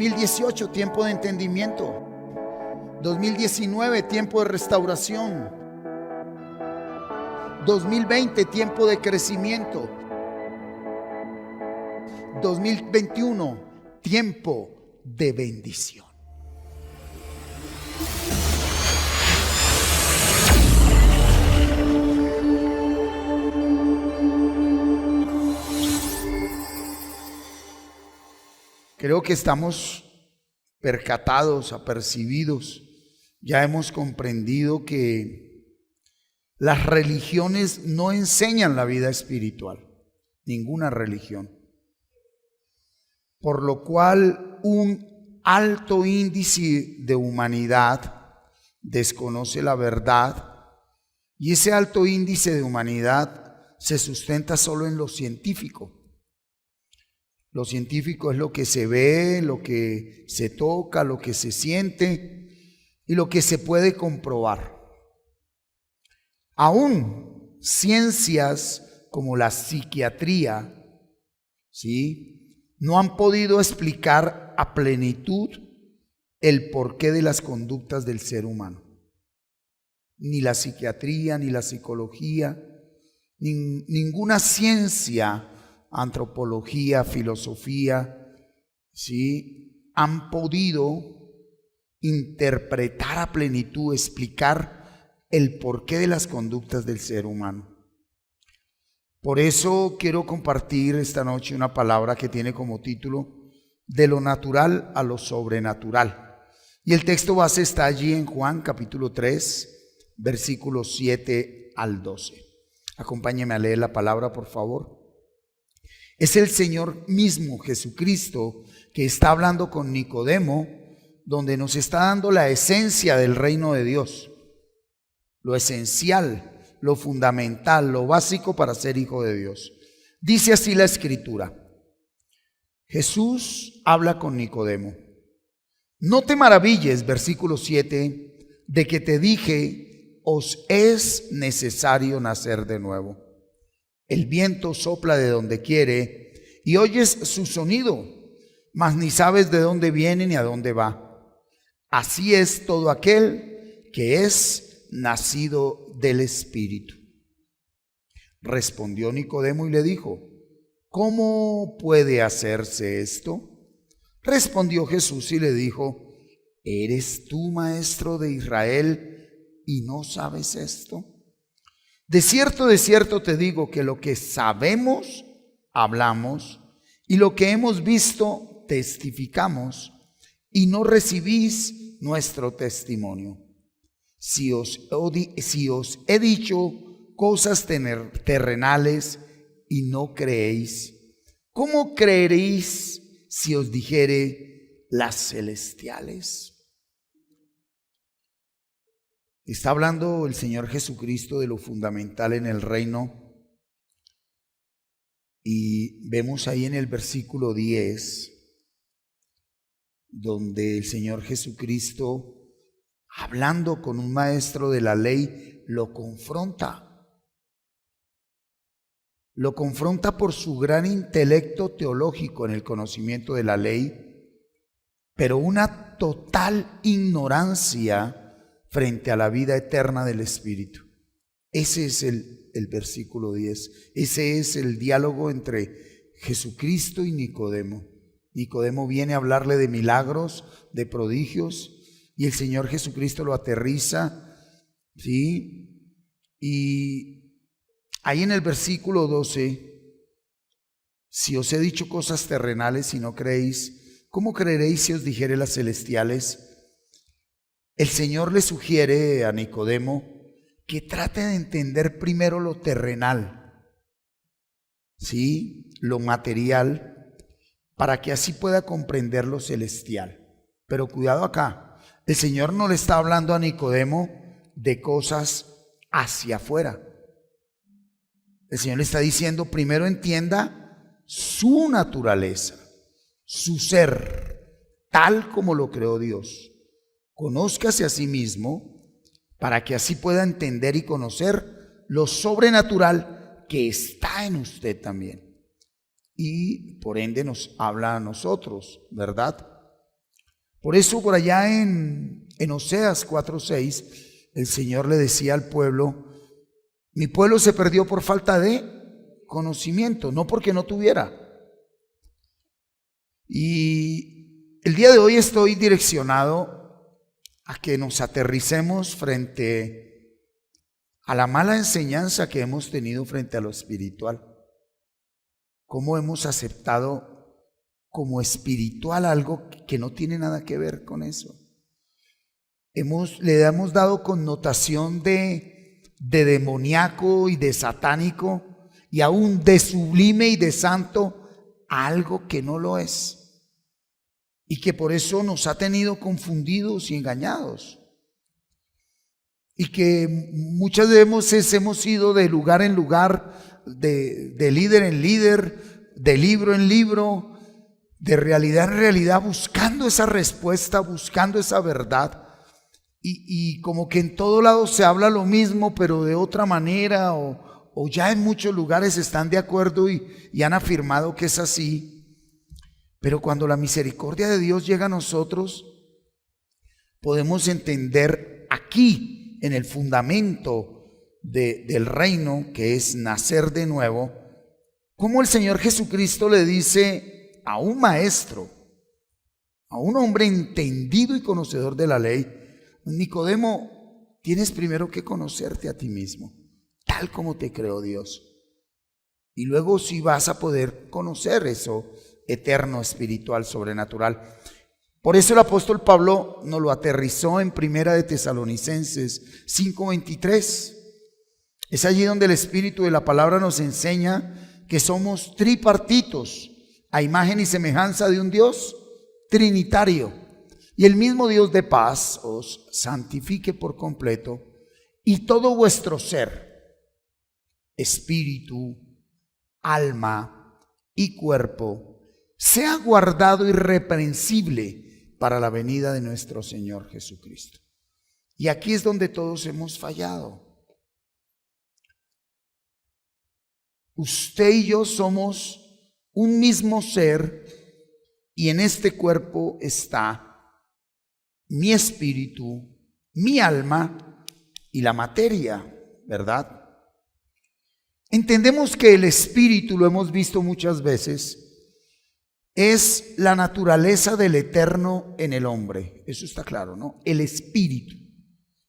2018, tiempo de entendimiento. 2019, tiempo de restauración. 2020, tiempo de crecimiento. 2021, tiempo de bendición. Creo que estamos percatados, apercibidos, ya hemos comprendido que las religiones no enseñan la vida espiritual, ninguna religión. Por lo cual un alto índice de humanidad desconoce la verdad, y ese alto índice de humanidad se sustenta solo en lo científico. Lo científico es lo que se ve, lo que se toca, lo que se siente y lo que se puede comprobar. Aún ciencias como la psiquiatría, ¿sí?, no han podido explicar a plenitud el porqué de las conductas del ser humano. Ni la psiquiatría, ni la psicología, ninguna ciencia, antropología, filosofía, ¿sí?, han podido interpretar a plenitud, explicar el porqué de las conductas del ser humano. Por eso quiero compartir esta noche una palabra que tiene como título De lo natural a lo sobrenatural. Y el texto base está allí en Juan capítulo 3, versículos 7 al 12. Acompáñeme a leer la palabra, por favor. Es el Señor mismo, Jesucristo, que está hablando con Nicodemo, donde nos está dando la esencia del reino de Dios, lo esencial, lo fundamental, lo básico para ser hijo de Dios. Dice así la Escritura. Jesús habla con Nicodemo. No te maravilles, versículo 7, de que te dije, os es necesario nacer de nuevo. El viento sopla de donde quiere y oyes su sonido, mas ni sabes de dónde viene ni a dónde va. Así es todo aquel que es nacido del Espíritu. Respondió Nicodemo y le dijo, ¿cómo puede hacerse esto? Respondió Jesús y le dijo, ¿eres tú maestro de Israel y no sabes esto? De cierto te digo que lo que sabemos, hablamos, y lo que hemos visto, testificamos, y no recibís nuestro testimonio. Si os he dicho cosas terrenales y no creéis, ¿cómo creeréis si os dijere las celestiales? Está hablando el Señor Jesucristo de lo fundamental en el reino, y vemos ahí en el versículo 10, donde el Señor Jesucristo, hablando con un maestro de la ley, lo confronta. Lo confronta por su gran intelecto teológico en el conocimiento de la ley, pero una total ignorancia frente a la vida eterna del Espíritu. Ese es el versículo 10. Ese es el diálogo entre Jesucristo y Nicodemo. Nicodemo viene a hablarle de milagros, de prodigios, y el Señor Jesucristo lo aterriza, ¿sí? Y ahí en el versículo 12, si os he dicho cosas terrenales y no creéis, ¿cómo creeréis si os dijere las celestiales? El Señor le sugiere a Nicodemo que trate de entender primero lo terrenal, ¿sí?, lo material, para que así pueda comprender lo celestial. Pero cuidado acá, el Señor no le está hablando a Nicodemo de cosas hacia afuera. El Señor le está diciendo, primero entienda su naturaleza, su ser, tal como lo creó Dios. Conózcase a sí mismo para que así pueda entender y conocer lo sobrenatural que está en usted también. Y por ende nos habla a nosotros, ¿verdad? Por eso por allá en Oseas 4:6, el Señor le decía al pueblo: mi pueblo se perdió por falta de conocimiento, no porque no tuviera. Y el día de hoy estoy direccionado a que nos aterricemos frente a la mala enseñanza que hemos tenido frente a lo espiritual. Cómo hemos aceptado como espiritual algo que no tiene nada que ver con eso. Le hemos dado connotación de demoníaco y de satánico, y aún de sublime y de santo, a algo que no lo es. Y que por eso nos ha tenido confundidos y engañados. Y que muchas veces hemos ido de lugar en lugar, de líder en líder, de libro en libro, de realidad en realidad, buscando esa respuesta, buscando esa verdad. Y como que en todo lado se habla lo mismo, pero de otra manera, o ya en muchos lugares están de acuerdo y han afirmado que es así. Pero cuando la misericordia de Dios llega a nosotros, podemos entender aquí, en el fundamento del reino, que es nacer de nuevo, cómo el Señor Jesucristo le dice a un maestro, a un hombre entendido y conocedor de la ley: Nicodemo, tienes primero que conocerte a ti mismo, tal como te creó Dios. Y luego sí vas a poder conocer eso eterno, espiritual, sobrenatural. Por eso el apóstol Pablo nos lo aterrizó en Primera de Tesalonicenses 5:23. Es allí donde el Espíritu de la palabra nos enseña que somos tripartitos, a imagen y semejanza de un Dios trinitario. Y el mismo Dios de paz os santifique por completo, y todo vuestro ser, espíritu, alma y cuerpo, sea guardado irreprensible para la venida de nuestro Señor Jesucristo. Y aquí es donde todos hemos fallado. Usted y yo somos un mismo ser, y en este cuerpo está mi espíritu, mi alma y la materia, ¿verdad? Entendemos que el espíritu, lo hemos visto muchas veces, es la naturaleza del eterno en el hombre. Eso está claro, ¿no? El espíritu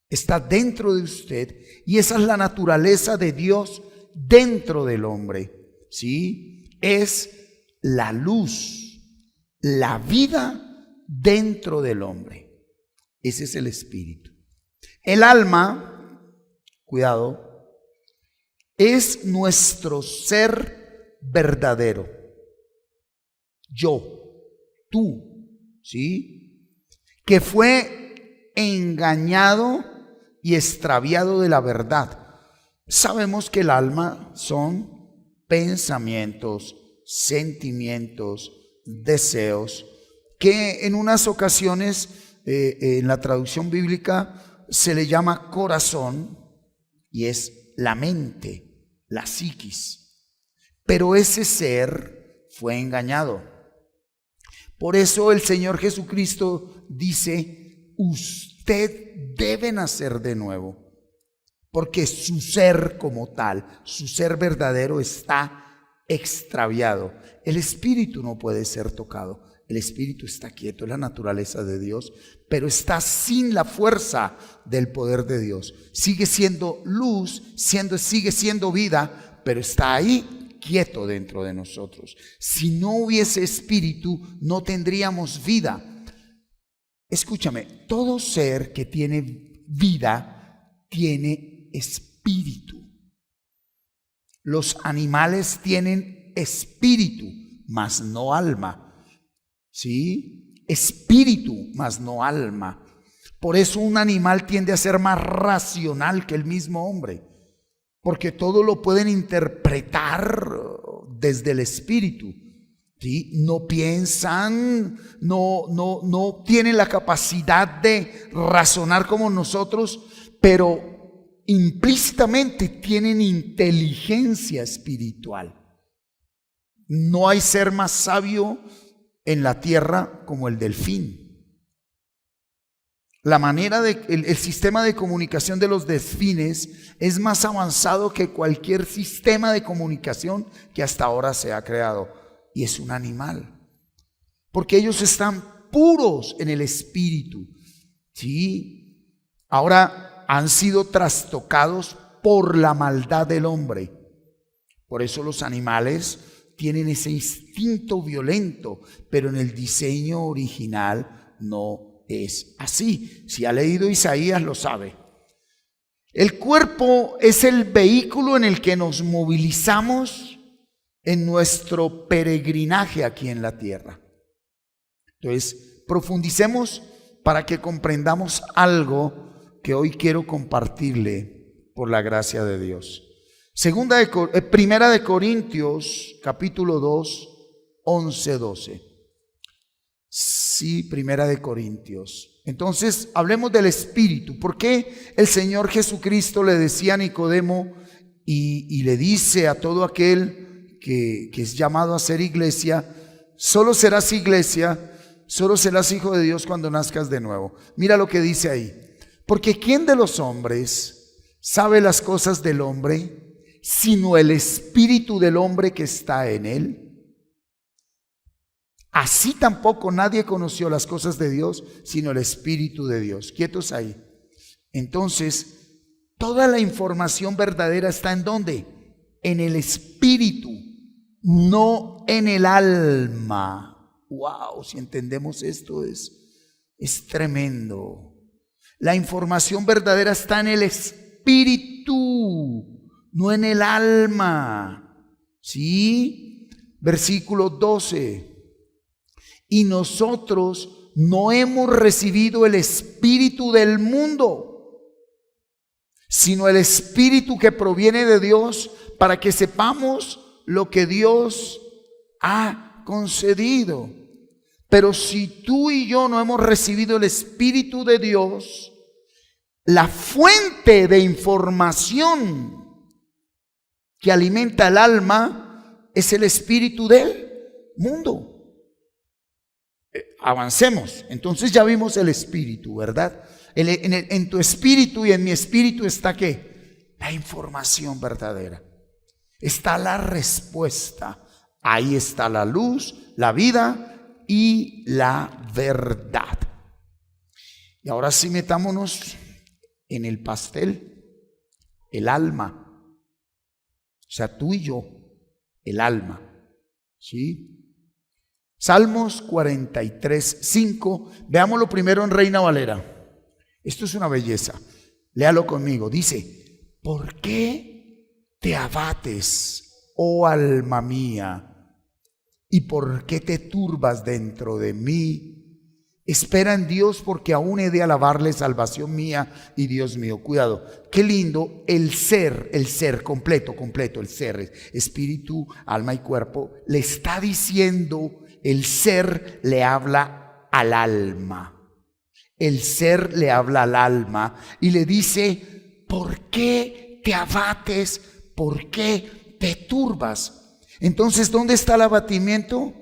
está dentro de usted, y esa es la naturaleza de Dios dentro del hombre, ¿sí? Es la luz, la vida dentro del hombre. Ese es el espíritu. El alma, cuidado, es nuestro ser verdadero. Yo, tú, ¿sí? Que fue engañado y extraviado de la verdad. Sabemos que el alma son pensamientos, sentimientos, deseos, que en unas ocasiones en la traducción bíblica se le llama corazón, y es la mente, la psiquis. Pero ese ser fue engañado. Por eso el Señor Jesucristo dice: usted debe nacer de nuevo, porque su ser como tal, su ser verdadero, está extraviado. El espíritu no puede ser tocado. El espíritu está quieto, es la naturaleza de Dios, pero está sin la fuerza del poder de Dios. Sigue siendo luz, sigue siendo vida, pero está ahí quieto dentro de nosotros. Si no hubiese espíritu, no tendríamos vida. Escúchame, todo ser que tiene vida tiene espíritu. Los animales tienen espíritu, mas no alma. ¿Sí? Espíritu, mas no alma. Por eso un animal tiende a ser más racional que el mismo hombre, porque todo lo pueden interpretar desde el espíritu, ¿sí? No piensan, no tienen la capacidad de razonar como nosotros, pero implícitamente tienen inteligencia espiritual. No hay ser más sabio en la tierra como el delfín. La manera el sistema de comunicación de los delfines es más avanzado que cualquier sistema de comunicación que hasta ahora se ha creado. Y es un animal. Porque ellos están puros en el espíritu. Sí. Ahora han sido trastocados por la maldad del hombre. Por eso los animales tienen ese instinto violento, pero en el diseño original no es así. Si ha leído Isaías, lo sabe. El cuerpo es el vehículo en el que nos movilizamos en nuestro peregrinaje aquí en la tierra. Entonces, profundicemos para que comprendamos algo que hoy quiero compartirle por la gracia de Dios. Primera de Corintios, capítulo 2, 11, 12. Sí, Primera de Corintios. Entonces, hablemos del Espíritu. ¿Por qué el Señor Jesucristo le decía a Nicodemo y le dice a todo aquel que es llamado a ser iglesia, solo serás iglesia, solo serás hijo de Dios cuando nazcas de nuevo? Mira lo que dice ahí. Porque ¿quién de los hombres sabe las cosas del hombre, sino el espíritu del hombre que está en él? Así tampoco nadie conoció las cosas de Dios, sino el espíritu de Dios. Quietos ahí. Entonces, toda la información verdadera está ¿en dónde? En el espíritu, no en el alma. Wow, si entendemos esto es tremendo. La información verdadera está en el espíritu, no en el alma. ¿Sí? Versículo 12. Y nosotros no hemos recibido el espíritu del mundo, sino el espíritu que proviene de Dios, para que sepamos lo que Dios ha concedido. Pero si tú y yo no hemos recibido el espíritu de Dios, la fuente de información que alimenta el alma es el espíritu del mundo. Avancemos. Entonces ya vimos el espíritu, ¿verdad? En tu espíritu y en mi espíritu está ¿qué? La información verdadera. Está la respuesta. Ahí está la luz, la vida y la verdad. Y ahora sí metámonos en el pastel, el alma. O sea, tú y yo, el alma. ¿Sí? Salmos 43, 5. Veámoslo primero en Reina Valera. Esto es una belleza. Léalo conmigo. Dice: ¿por qué te abates, oh alma mía? ¿Y por qué te turbas dentro de mí? Espera en Dios, porque aún he de alabarle, salvación mía y Dios mío. Cuidado, qué lindo el ser completo, el ser, espíritu, alma y cuerpo. Le está diciendo, el ser le habla al alma. El ser le habla al alma y le dice: ¿por qué te abates? ¿Por qué te turbas? Entonces, ¿dónde está el abatimiento?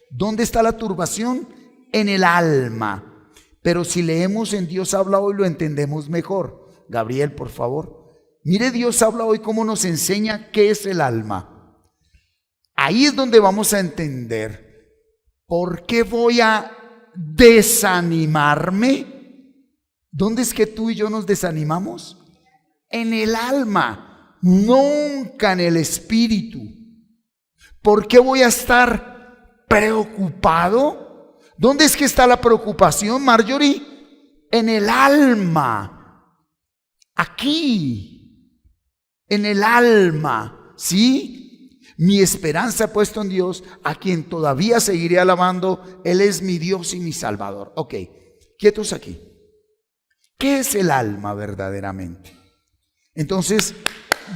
¿Dónde está la turbación? En el alma. Pero si leemos en Dios habla hoy, lo entendemos mejor. Gabriel, por favor. Mire, Dios habla hoy cómo nos enseña qué es el alma. Ahí es donde vamos a entender por qué voy a desanimarme. ¿Dónde es que tú y yo nos desanimamos? En el alma, nunca en el espíritu. ¿Por qué voy a estar preocupado? ¿Dónde es que está la preocupación, Marjorie? En el alma. Aquí. En el alma. ¿Sí? Mi esperanza he puesto en Dios, a quien todavía seguiré alabando. Él es mi Dios y mi Salvador. Ok, quietos aquí. ¿Qué es el alma verdaderamente? Entonces,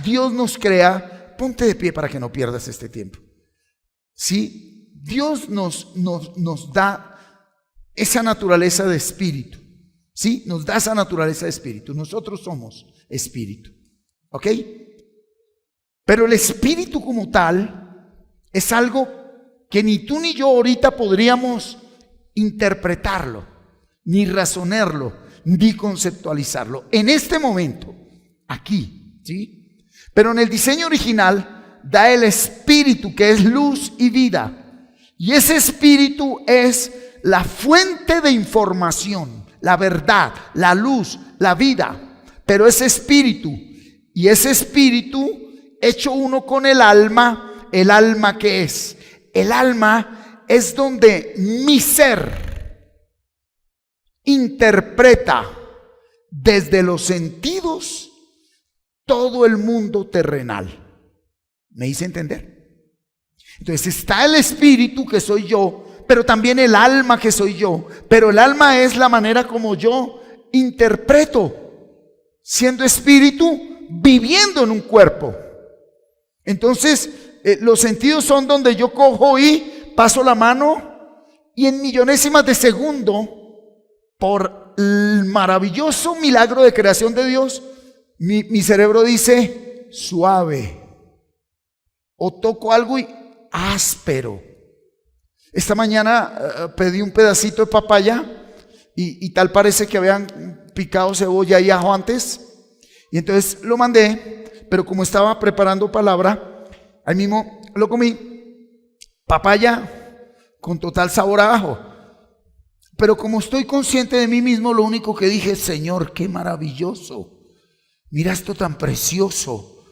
Dios nos crea. Ponte de pie para que no pierdas este tiempo. ¿Sí? Dios nos da esa naturaleza de espíritu. ¿Sí? Nos da esa naturaleza de espíritu. Nosotros somos espíritu. ¿Ok? Pero el espíritu como tal es algo que ni tú ni yo ahorita podríamos interpretarlo, ni razonarlo, ni conceptualizarlo. En este momento, aquí, ¿sí? Pero en el diseño original da el espíritu, que es luz y vida. Y ese espíritu es la fuente de información, la verdad, la luz, la vida. Pero ese espíritu, y ese espíritu hecho uno con el alma ¿qué es? El alma es donde mi ser interpreta desde los sentidos todo el mundo terrenal. ¿Me hice entender? Entonces está el espíritu, que soy yo, pero también el alma, que soy yo. Pero el alma es la manera como yo interpreto, siendo espíritu, viviendo en un cuerpo. Entonces los sentidos son donde yo cojo y paso la mano, y en millonésimas de segundo, por el maravilloso milagro de creación de Dios, mi cerebro dice suave, o toco algo y áspero. Esta mañana pedí un pedacito de papaya y tal parece que habían picado cebolla y ajo antes, y entonces lo mandé, pero como estaba preparando palabra, ahí mismo lo comí. Papaya con total sabor a ajo. Pero como estoy consciente de mí mismo, lo único que dije: Señor, qué maravilloso. Mira esto tan precioso.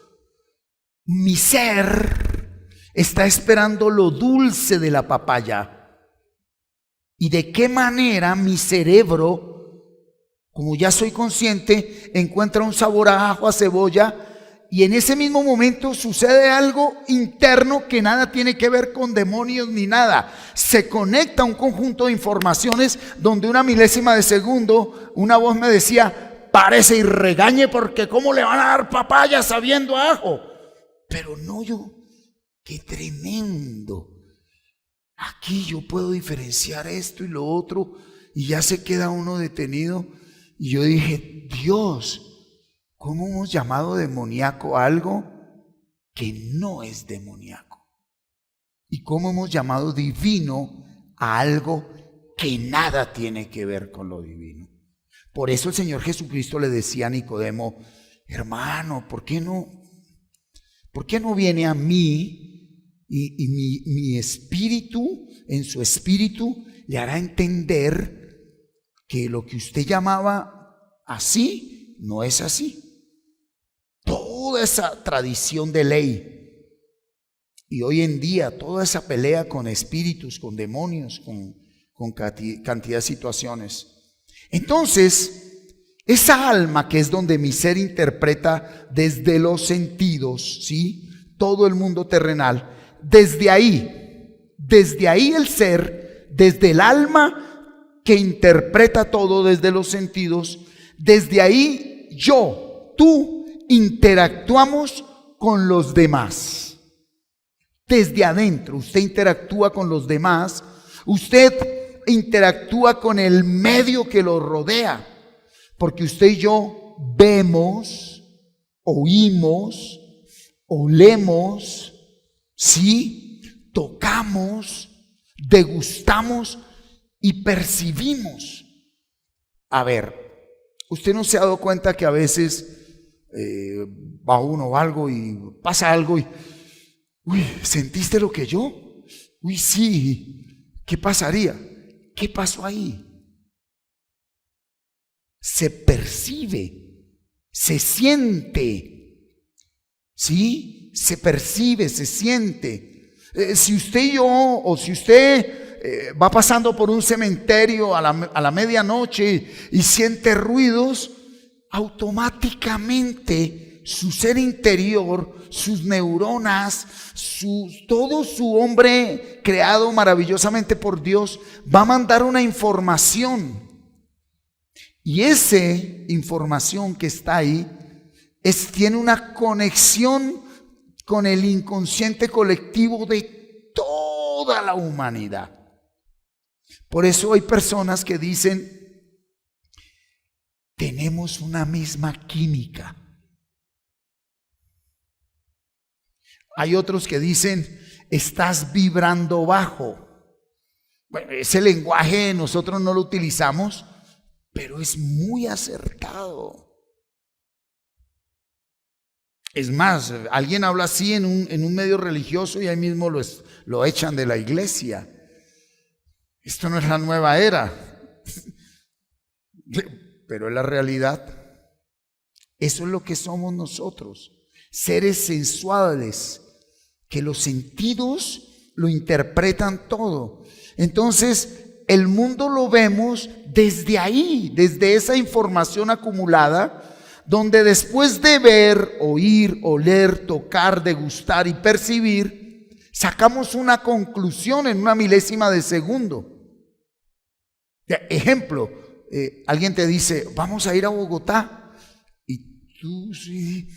Mi ser está esperando lo dulce de la papaya. Y de qué manera mi cerebro, como ya soy consciente, encuentra un sabor a ajo, a cebolla. Y en ese mismo momento sucede algo interno que nada tiene que ver con demonios ni nada. Se conecta un conjunto de informaciones donde una milésima de segundo una voz me decía: párese y regañe, porque ¿cómo le van a dar papaya sabiendo a ajo? Pero no, yo, qué tremendo. Aquí yo puedo diferenciar esto y lo otro, y ya se queda uno detenido. Y yo dije: Dios, ¿cómo hemos llamado demoníaco algo que no es demoníaco? ¿Y cómo hemos llamado divino a algo que nada tiene que ver con lo divino? Por eso el Señor Jesucristo le decía a Nicodemo: hermano, ¿por qué no viene a mí y mi espíritu, en su espíritu, le hará entender que lo que usted llamaba así no es así? Toda esa tradición de ley, y hoy en día toda esa pelea con espíritus, con demonios, con cantidad de situaciones. Entonces, esa alma, que es donde mi ser interpreta desde los sentidos, ¿sí?, todo el mundo terrenal, desde ahí el ser, desde el alma que interpreta todo desde los sentidos, desde ahí yo, tú, interactuamos con los demás. Desde adentro usted interactúa con los demás, usted interactúa con el medio que lo rodea, porque usted y yo vemos, oímos, olemos, sí, tocamos, degustamos y percibimos. A ver, ¿usted no se ha dado cuenta que a veces va uno o algo y pasa algo y uy, ¿sentiste lo que yo? Uy, sí, ¿qué pasaría? ¿Qué pasó ahí? Se percibe, se siente, ¿sí? Se percibe, se siente. Si usted y yo, o si usted va pasando por un cementerio a la medianoche y siente ruidos, automáticamente su ser interior, sus neuronas, todo su hombre creado maravillosamente por Dios, va a mandar una información. Y esa información que está ahí tiene una conexión con el inconsciente colectivo de toda la humanidad. Por eso hay personas que dicen: tenemos una misma química. Hay otros que dicen: estás vibrando bajo. Bueno, ese lenguaje nosotros no lo utilizamos, pero es muy acertado. Es más, alguien habla así en un medio religioso y ahí mismo lo echan de la iglesia. Esto no es la nueva era, pero es la realidad. Eso es lo que somos nosotros, seres sensuales, que los sentidos lo interpretan todo. Entonces, el mundo lo vemos desde ahí, desde esa información acumulada, donde después de ver, oír, oler, tocar, degustar y percibir, sacamos una conclusión en una milésima de segundo. Ejemplo, alguien te dice, vamos a ir a Bogotá, y tú sí,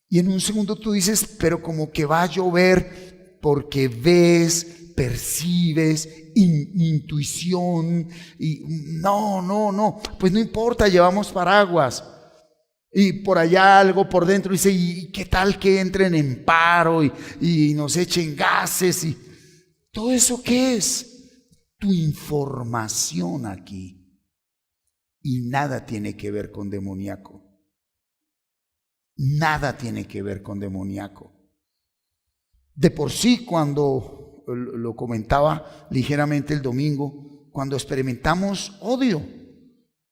y en un segundo tú dices, pero como que va a llover, porque ves, percibes, intuición, y no, pues no importa, llevamos paraguas. Y por allá algo por dentro dice, ¿y qué tal que entren en paro y nos echen gases? Y todo eso, ¿qué es? Tu información aquí. Y nada tiene que ver con demoníaco. Nada tiene que ver con demoníaco. De por sí, cuando lo comentaba ligeramente el domingo, cuando experimentamos odio,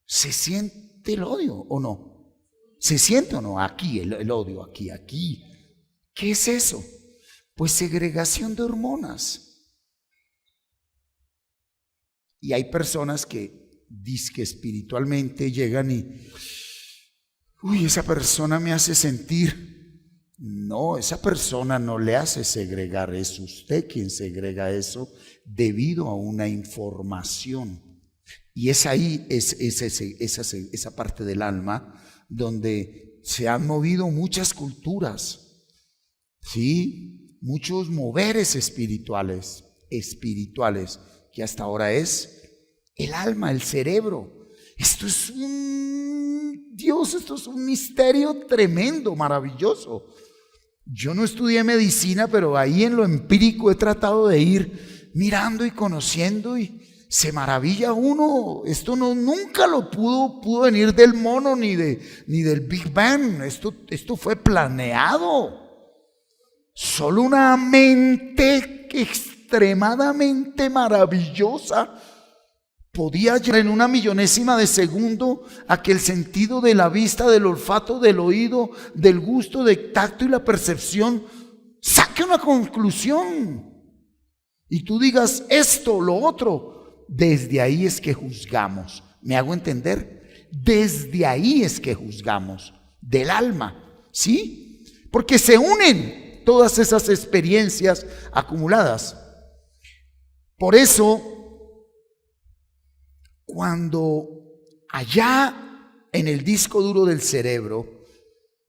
¿se siente el odio o no? ¿Se siente o no? Aquí, el odio, aquí. ¿Qué es eso? Pues segregación de hormonas. Y hay personas que dizque espiritualmente llegan y, esa persona me hace sentir. No, esa persona no le hace segregar, es usted quien segrega eso debido a una información. Y es ahí, esa parte del alma donde se han movido muchas culturas, ¿sí? Muchos moveres espirituales, que hasta ahora es el alma, el cerebro. Esto es esto es un misterio tremendo, maravilloso. Yo no estudié medicina, pero ahí en lo empírico he tratado de ir mirando y conociendo, y se maravilla uno. Esto nunca lo pudo venir del mono ni del Big Bang. Esto fue planeado. Solo una mente extremadamente maravillosa podía llegar en una millonésima de segundo a que el sentido de la vista, del olfato, del oído, del gusto, del tacto y la percepción saque una conclusión y tú digas esto, lo otro. Desde ahí es que juzgamos. ¿Me hago entender? Desde ahí es que juzgamos, del alma, ¿sí? Porque se unen todas esas experiencias acumuladas. Por eso, cuando allá en el disco duro del cerebro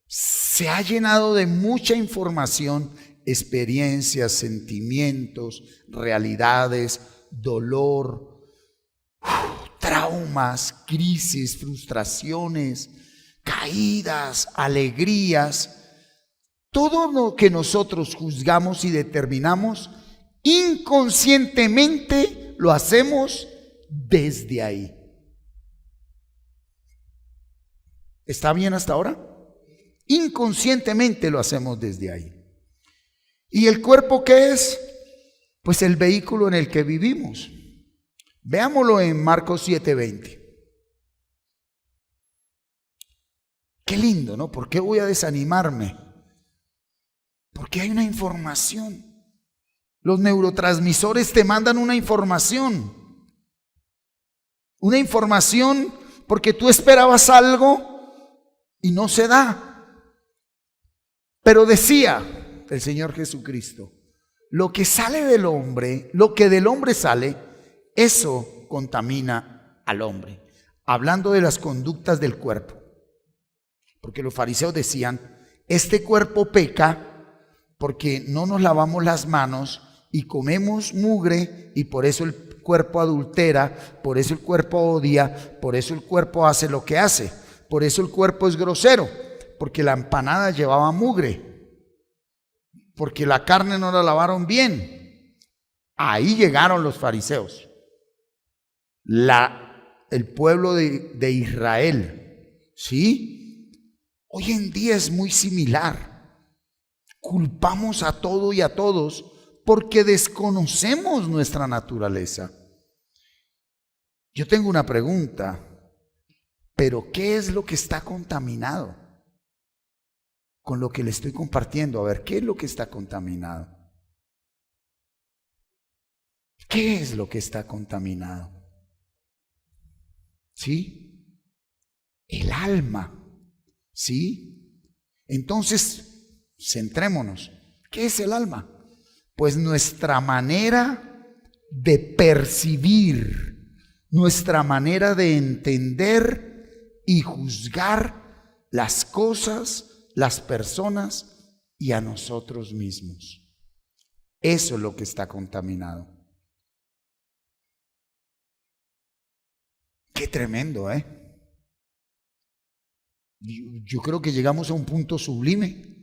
se ha llenado de mucha información, experiencias, sentimientos, realidades, dolor, traumas, crisis, frustraciones, caídas, alegrías, todo lo que nosotros juzgamos y determinamos, inconscientemente lo hacemos desde ahí. ¿Está bien hasta ahora? Inconscientemente lo hacemos desde ahí. ¿Y el cuerpo qué es? Pues el vehículo en el que vivimos. Veámoslo en Marcos 7:20. Qué lindo, ¿no? ¿Por qué voy a desanimarme? Porque hay una información. Los neurotransmisores te mandan una información. Una información porque tú esperabas algo y no se da. Pero decía el Señor Jesucristo, lo que sale del hombre, lo que del hombre sale, eso contamina al hombre. Hablando de las conductas del cuerpo. Porque los fariseos decían, este cuerpo peca porque no nos lavamos las manos y comemos mugre, y por eso el cuerpo adultera, por eso el cuerpo odia, por eso el cuerpo hace lo que hace, por eso el cuerpo es grosero, porque la empanada llevaba mugre, porque la carne no la lavaron bien. Ahí llegaron los fariseos. La el pueblo de Israel, ¿sí? Hoy en día es muy similar. Culpamos a todo y a todos porque desconocemos nuestra naturaleza. Yo tengo una pregunta, pero ¿qué es lo que está contaminado con lo que le estoy compartiendo? A ver, ¿qué es lo que está contaminado? ¿Qué es lo que está contaminado? ¿Sí? El alma. ¿Sí? Entonces, centrémonos. ¿Qué es el alma? Pues nuestra manera de percibir, nuestra manera de entender y juzgar las cosas, las personas y a nosotros mismos. Eso es lo que está contaminado. Qué tremendo, ¿eh? Yo creo que llegamos a un punto sublime.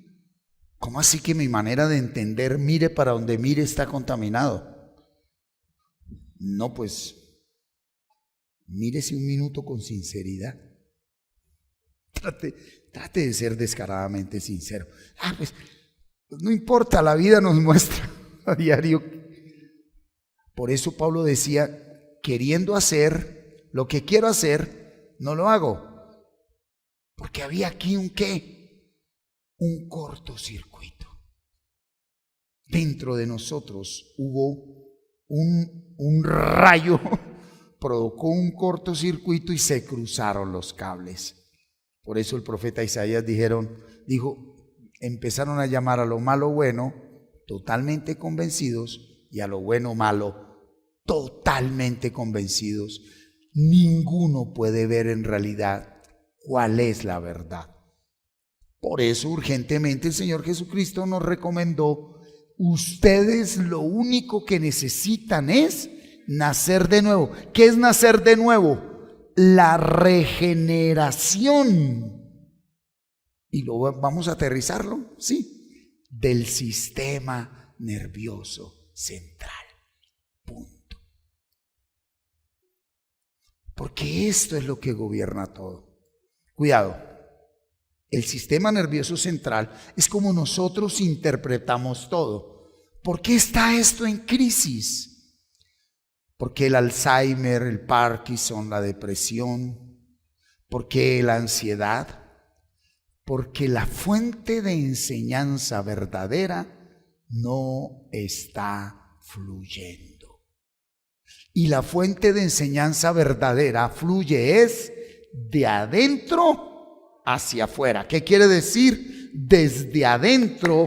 ¿Cómo así que mi manera de entender, mire para donde mire, está contaminado? No, pues, mírese un minuto con sinceridad. Trate de ser descaradamente sincero. Pues, no importa, la vida nos muestra a diario. Por eso Pablo decía, queriendo hacer lo que quiero hacer, no lo hago. Porque había aquí un ¿qué? Un cortocircuito. Dentro de nosotros hubo un rayo, provocó un cortocircuito y se cruzaron los cables. Por eso el profeta Isaías empezaron a llamar a lo malo bueno, totalmente convencidos, y a lo bueno malo, totalmente convencidos. Ninguno puede ver en realidad cuál es la verdad. Por eso urgentemente el Señor Jesucristo nos recomendó: ustedes lo único que necesitan es nacer de nuevo. ¿Qué es nacer de nuevo? La regeneración. Y vamos a aterrizarlo, sí, del sistema nervioso central. Punto. Porque esto es lo que gobierna todo. Cuidado, el sistema nervioso central es como nosotros interpretamos todo. ¿Por qué está esto en crisis? ¿Por qué el Alzheimer, el Parkinson, la depresión? ¿Por qué la ansiedad? Porque la fuente de enseñanza verdadera no está fluyendo. Y la fuente de enseñanza verdadera fluye es de adentro hacia afuera. ¿Qué quiere decir? Desde adentro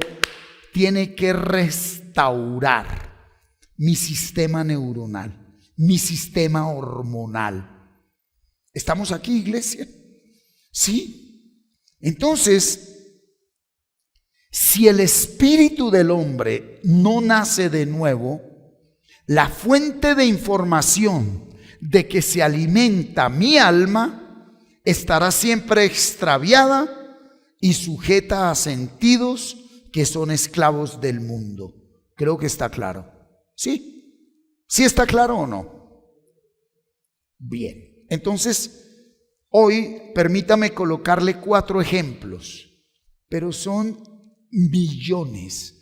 tiene que restaurar mi sistema neuronal, mi sistema hormonal. ¿Estamos aquí, iglesia? ¿Sí? Entonces, si el espíritu del hombre no nace de nuevo, la fuente de información de que se alimenta mi alma estará siempre extraviada y sujeta a sentidos que son esclavos del mundo. Creo que está claro. ¿Sí? ¿Sí está claro o no? Bien, entonces hoy permítame colocarle 4 ejemplos, pero son millones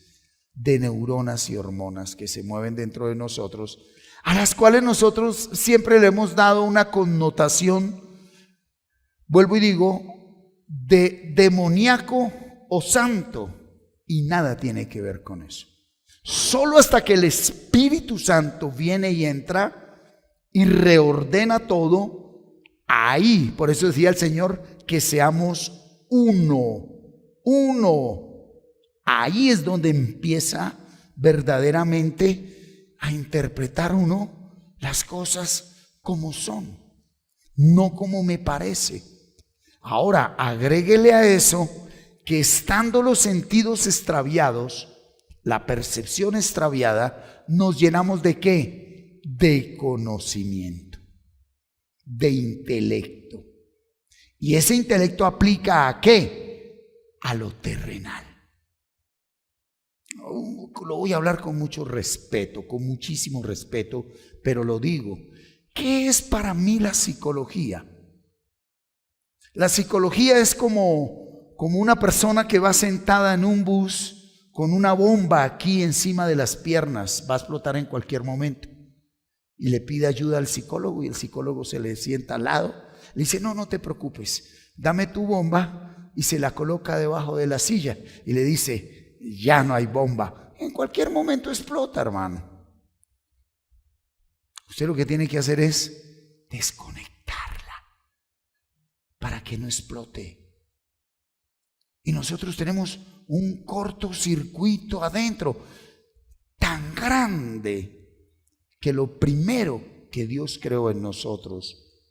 de neuronas y hormonas que se mueven dentro de nosotros, a las cuales nosotros siempre le hemos dado una connotación, vuelvo y digo, de demoníaco o santo, y nada tiene que ver con eso. Solo hasta que el Espíritu Santo viene y entra y reordena todo, ahí, por eso decía el Señor, que seamos uno. Ahí es donde empieza verdaderamente a interpretar uno las cosas como son, no como me parece. Ahora, agréguele a eso que estando los sentidos extraviados, la percepción extraviada, nos llenamos ¿de qué? De conocimiento, de intelecto. ¿Y ese intelecto aplica a qué? A lo terrenal. Lo voy a hablar con mucho respeto, con muchísimo respeto, pero lo digo. ¿Qué es para mí la psicología? La psicología es como una persona que va sentada en un bus con una bomba aquí encima de las piernas, va a explotar en cualquier momento, y le pide ayuda al psicólogo, y el psicólogo se le sienta al lado, le dice: no te preocupes, dame tu bomba, y se la coloca debajo de la silla y le dice: ya no hay bomba, en cualquier momento explota, hermano. Usted lo que tiene que hacer es desconectarla para que no explote. Y nosotros tenemos un cortocircuito adentro tan grande que lo primero que Dios creó en nosotros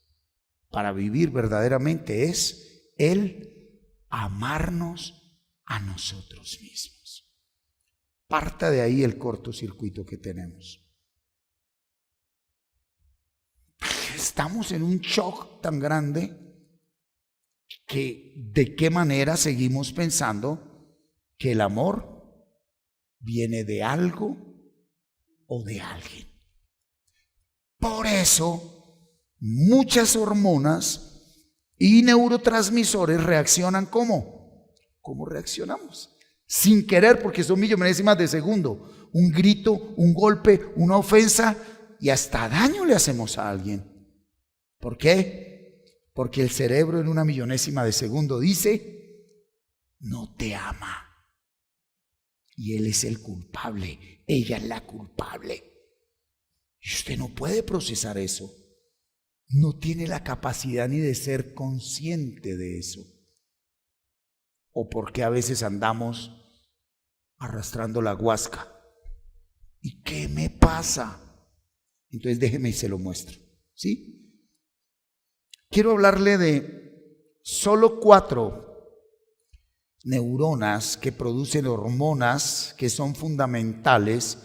para vivir verdaderamente es el amarnos a nosotros mismos. Parta de ahí el cortocircuito que tenemos. Estamos en un shock tan grande que de qué manera seguimos pensando que el amor viene de algo o de alguien. Por eso muchas hormonas y neurotransmisores reaccionan ¿cómo reaccionamos? Sin querer, porque son millonésimas de segundo. Un grito, un golpe, una ofensa, y hasta daño le hacemos a alguien. ¿Por qué? Porque el cerebro en una millonésima de segundo dice: no te ama. Y él es el culpable, ella es la culpable. Y usted no puede procesar eso. No tiene la capacidad ni de ser consciente de eso. O porque a veces andamos arrastrando la guasca. ¿Y qué me pasa? Entonces déjeme y se lo muestro. ¿Sí? Quiero hablarle de solo 4 neuronas que producen hormonas que son fundamentales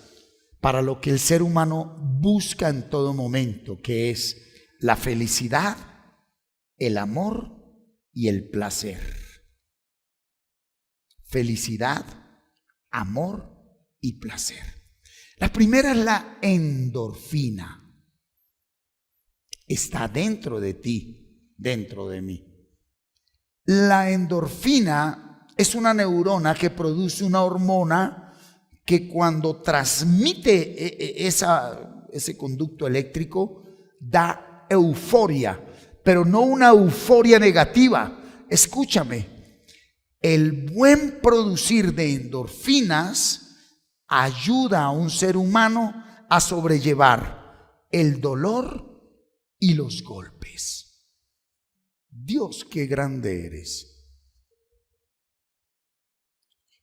para lo que el ser humano busca en todo momento, que es la felicidad, el amor y el placer. Felicidad, amor y placer. La primera es la endorfina. Está dentro de ti, dentro de mí. La endorfina es una neurona que produce una hormona que cuando transmite ese conducto eléctrico da euforia, pero no una euforia negativa. Escúchame, el buen producir de endorfinas ayuda a un ser humano a sobrellevar el dolor y los golpes. Dios, qué grande eres.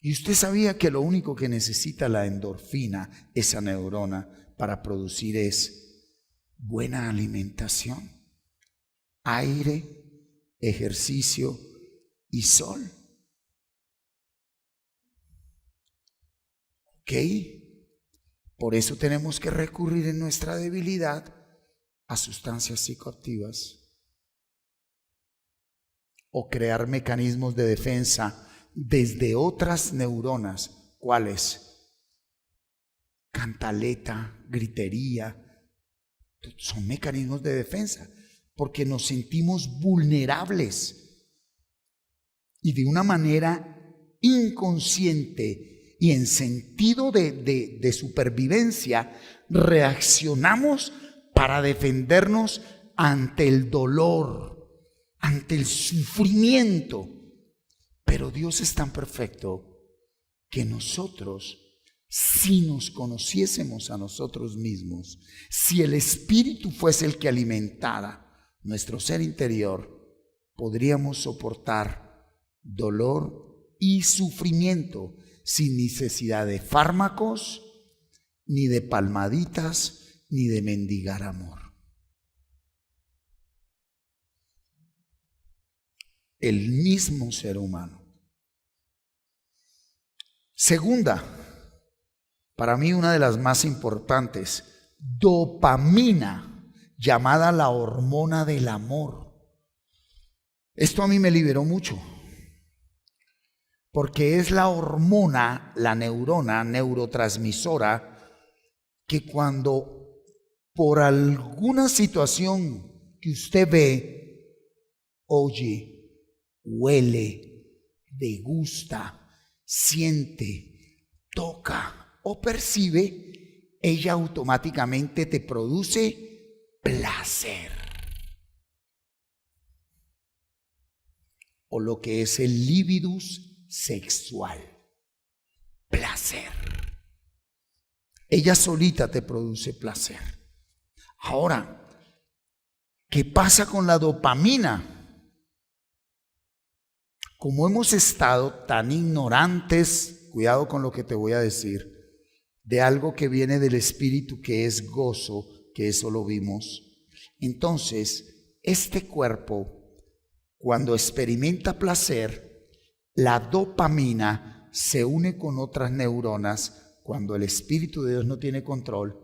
Y usted sabía que lo único que necesita la endorfina, esa neurona, para producir es buena alimentación, aire, ejercicio y sol. ¿Ok? Por eso tenemos que recurrir en nuestra debilidad a sustancias psicoactivas o crear mecanismos de defensa desde otras neuronas. ¿Cuáles? Cantaleta, gritería. Son mecanismos de defensa porque nos sentimos vulnerables y de una manera inconsciente y en sentido de supervivencia reaccionamos para defendernos ante el dolor, ante el sufrimiento. Pero Dios es tan perfecto que nosotros, si nos conociésemos a nosotros mismos, si el Espíritu fuese el que alimentara nuestro ser interior, podríamos soportar dolor y sufrimiento sin necesidad de fármacos, ni de palmaditas, ni de mendigar amor. El mismo ser humano. Segunda, para mí una de las más importantes, dopamina, llamada la hormona del amor. Esto a mí me liberó mucho, porque es la hormona, la neurona neurotransmisora, que cuando por alguna situación que usted ve, oye, huele, degusta, siente, toca o percibe, ella automáticamente te produce placer. O lo que es el libidus sexual, placer. Ella solita te produce placer. Ahora, ¿qué pasa con la dopamina? Como hemos estado tan ignorantes, cuidado con lo que te voy a decir, de algo que viene del espíritu, que es gozo, que eso lo vimos. Entonces, este cuerpo, cuando experimenta placer, la dopamina se une con otras neuronas cuando el Espíritu de Dios no tiene control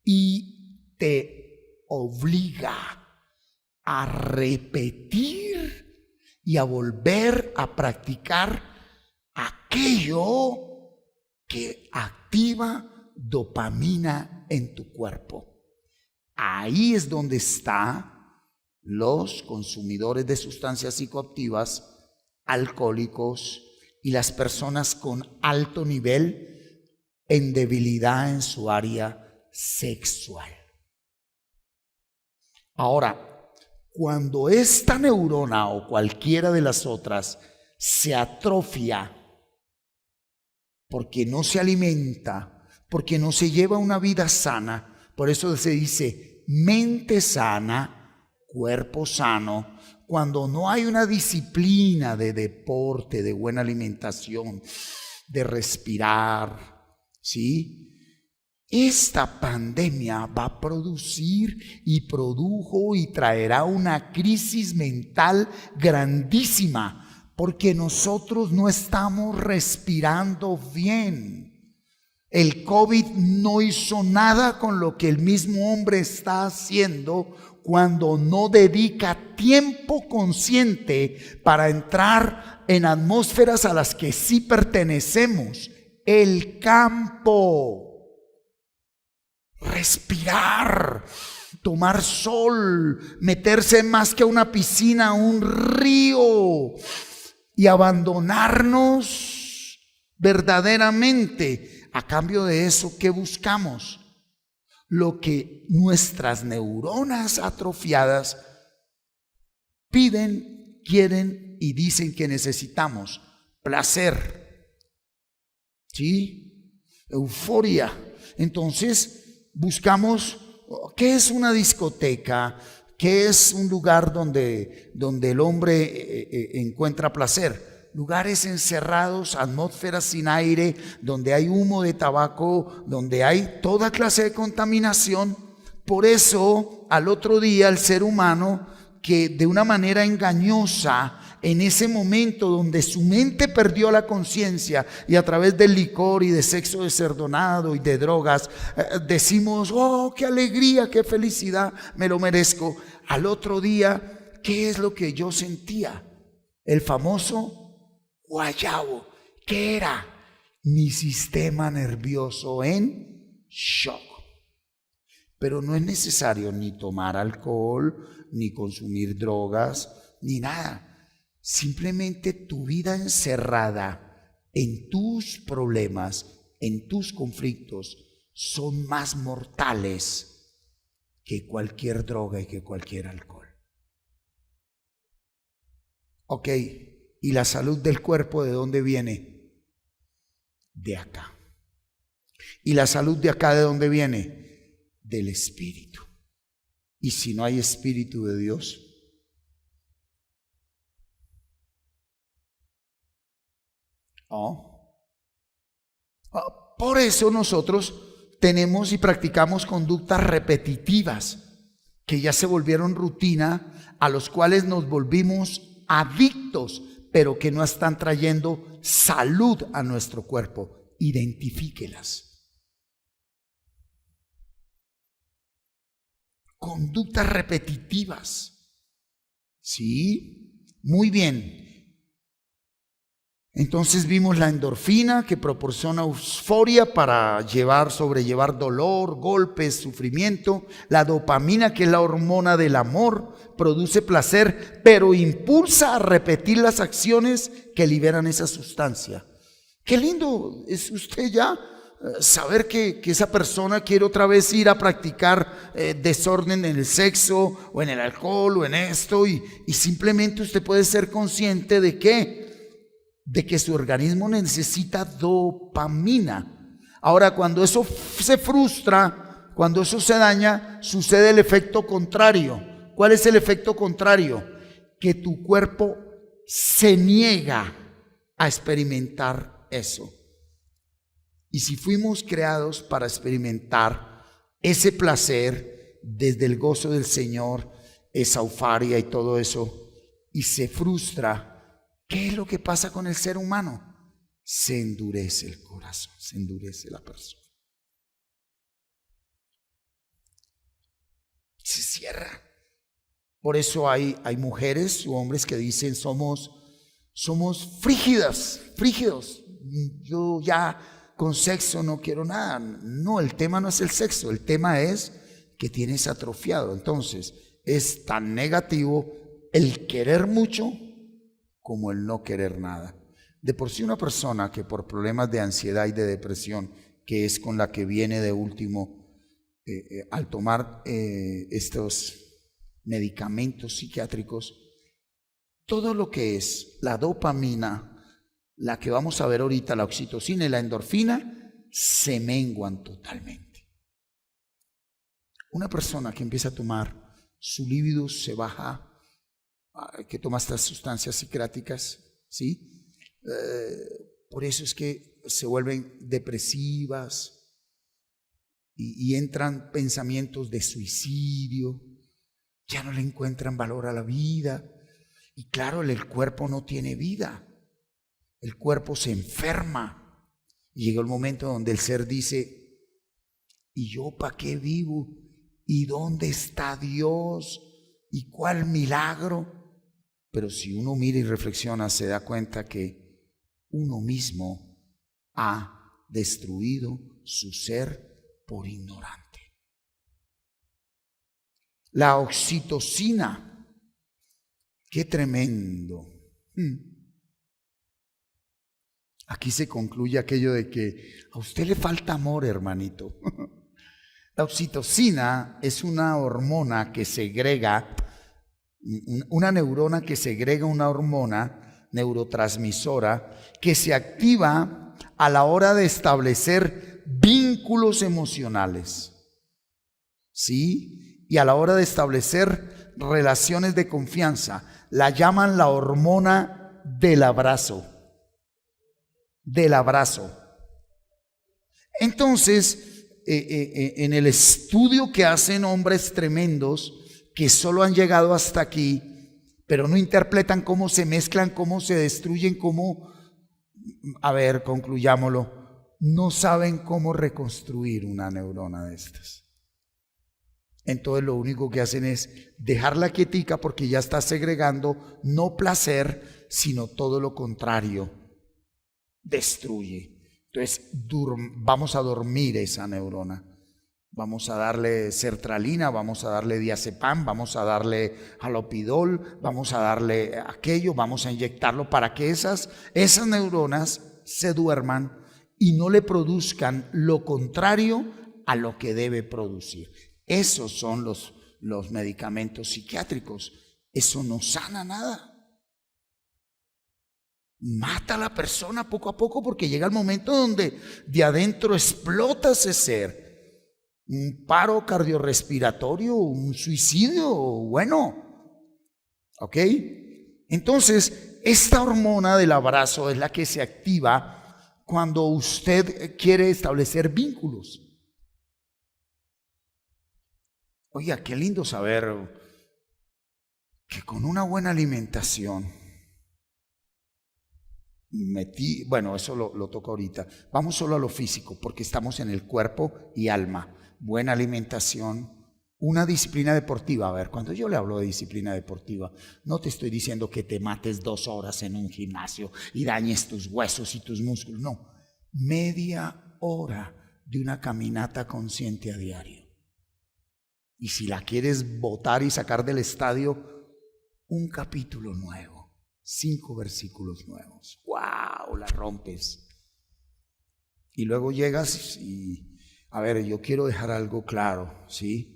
y te obliga a repetir y a volver a practicar aquello que activa dopamina en tu cuerpo. Ahí es donde está los consumidores de sustancias psicoactivas, alcohólicos y las personas con alto nivel en debilidad en su área sexual. Ahora, cuando esta neurona o cualquiera de las otras se atrofia porque no se alimenta, porque no se lleva una vida sana, por eso se dice mente sana, cuerpo sano, cuando no hay una disciplina de deporte, de buena alimentación, de respirar, ¿sí? Esta pandemia va a producir y produjo y traerá una crisis mental grandísima, porque nosotros no estamos respirando bien. El COVID no hizo nada con lo que el mismo hombre está haciendo cuando no dedica tiempo consciente para entrar en atmósferas a las que sí pertenecemos. El campo, respirar, tomar sol, meterse más que a una piscina, a un río y abandonarnos verdaderamente. A cambio de eso, ¿qué buscamos? Lo que nuestras neuronas atrofiadas piden, quieren y dicen que necesitamos: placer, ¿sí? Euforia. Entonces buscamos, ¿qué es una discoteca? ¿Qué es un lugar donde el hombre encuentra placer? Lugares encerrados, atmósferas sin aire, donde hay humo de tabaco, donde hay toda clase de contaminación. Por eso, al otro día, el ser humano, que de una manera engañosa, en ese momento donde su mente perdió la conciencia y a través del licor y de sexo desordenado y de drogas, decimos: oh, qué alegría, qué felicidad, me lo merezco. Al otro día, ¿qué es lo que yo sentía? El famoso guayabo. ¿Qué era? Mi sistema nervioso en shock. Pero no es necesario ni tomar alcohol, ni consumir drogas, ni nada. Simplemente tu vida encerrada en tus problemas, en tus conflictos, son más mortales que cualquier droga y que cualquier alcohol. Ok. ¿Y la salud del cuerpo de dónde viene? De acá. ¿Y la salud de acá de dónde viene? Del espíritu. Y si no hay espíritu de Dios, por eso nosotros tenemos y practicamos conductas repetitivas que ya se volvieron rutina, a los cuales nos volvimos adictos, pero que no están trayendo salud a nuestro cuerpo. Identifíquelas. Conductas repetitivas. Sí, muy bien. Entonces vimos la endorfina, que proporciona euforia para sobrellevar dolor, golpes, sufrimiento. La dopamina, que es la hormona del amor, produce placer, pero impulsa a repetir las acciones que liberan esa sustancia. Qué lindo es usted ya saber que esa persona quiere otra vez ir a practicar desorden en el sexo o en el alcohol o en esto, y simplemente usted puede ser consciente de que su organismo necesita dopamina. Ahora, cuando eso se frustra, cuando eso se daña, sucede el efecto contrario. ¿Cuál es el efecto contrario? Que tu cuerpo se niega a experimentar eso. Y si fuimos creados para experimentar ese placer desde el gozo del Señor, esa euforia y todo eso, y se frustra, ¿qué es lo que pasa con el ser humano? Se endurece el corazón, se endurece la persona. Se cierra. Por eso hay mujeres u hombres que dicen somos frígidos. Yo ya con sexo no quiero nada. No, el tema no es el sexo, el tema es que tienes atrofiado. Entonces, es tan negativo el querer mucho como el no querer nada. De por sí, una persona que por problemas de ansiedad y de depresión, que es con la que viene de último, al tomar estos medicamentos psiquiátricos, todo lo que es la dopamina, la que vamos a ver ahorita, la oxitocina y la endorfina, se menguan totalmente. Una persona que empieza a tomar, su libido se baja, que toma estas sustancias psicráticas, ¿sí? Por eso es que se vuelven depresivas y entran pensamientos de suicidio, ya no le encuentran valor a la vida. Y claro, el cuerpo no tiene vida, el cuerpo se enferma. Y llega el momento donde el ser dice, ¿y yo para qué vivo? ¿Y dónde está Dios? ¿Y cuál milagro? Pero si uno mira y reflexiona, se da cuenta que uno mismo ha destruido su ser por ignorante. La oxitocina, qué tremendo. Aquí se concluye aquello de que a usted le falta amor, hermanito. La oxitocina es una hormona que segrega, una neurona que segrega una hormona neurotransmisora que se activa a la hora de establecer vínculos emocionales, ¿sí? Y a la hora de establecer relaciones de confianza. La llaman la hormona del abrazo. Del abrazo. Entonces, en el estudio que hacen hombres tremendos que solo han llegado hasta aquí, pero no interpretan cómo se mezclan, cómo se destruyen, concluyámoslo, no saben cómo reconstruir una neurona de estas. Entonces lo único que hacen es dejarla quietica porque ya está segregando no placer, sino todo lo contrario, destruye. Entonces vamos a dormir esa neurona, vamos a darle sertralina, vamos a darle diazepam, vamos a darle halopidol, vamos a darle aquello, vamos a inyectarlo para que esas neuronas se duerman y no le produzcan lo contrario a lo que debe producir. Esos son los medicamentos psiquiátricos. Eso no sana nada. Mata a la persona poco a poco porque llega el momento donde de adentro explota ese ser. Un paro cardiorrespiratorio, un suicidio, bueno. ¿Ok? Entonces, esta hormona del abrazo es la que se activa cuando usted quiere establecer vínculos. Oiga, qué lindo saber que con una buena alimentación eso lo toco ahorita. Vamos solo a lo físico porque estamos en el cuerpo y alma. Buena alimentación, una disciplina deportiva. A ver, cuando yo le hablo de disciplina deportiva, no te estoy diciendo que te mates 2 horas en un gimnasio y dañes tus huesos y tus músculos. No, media hora de una caminata consciente a diario. Y si la quieres botar y sacar del estadio, un capítulo nuevo, 5 versículos nuevos. ¡Wow! La rompes. Y luego llegas y, a ver, yo quiero dejar algo claro, ¿sí?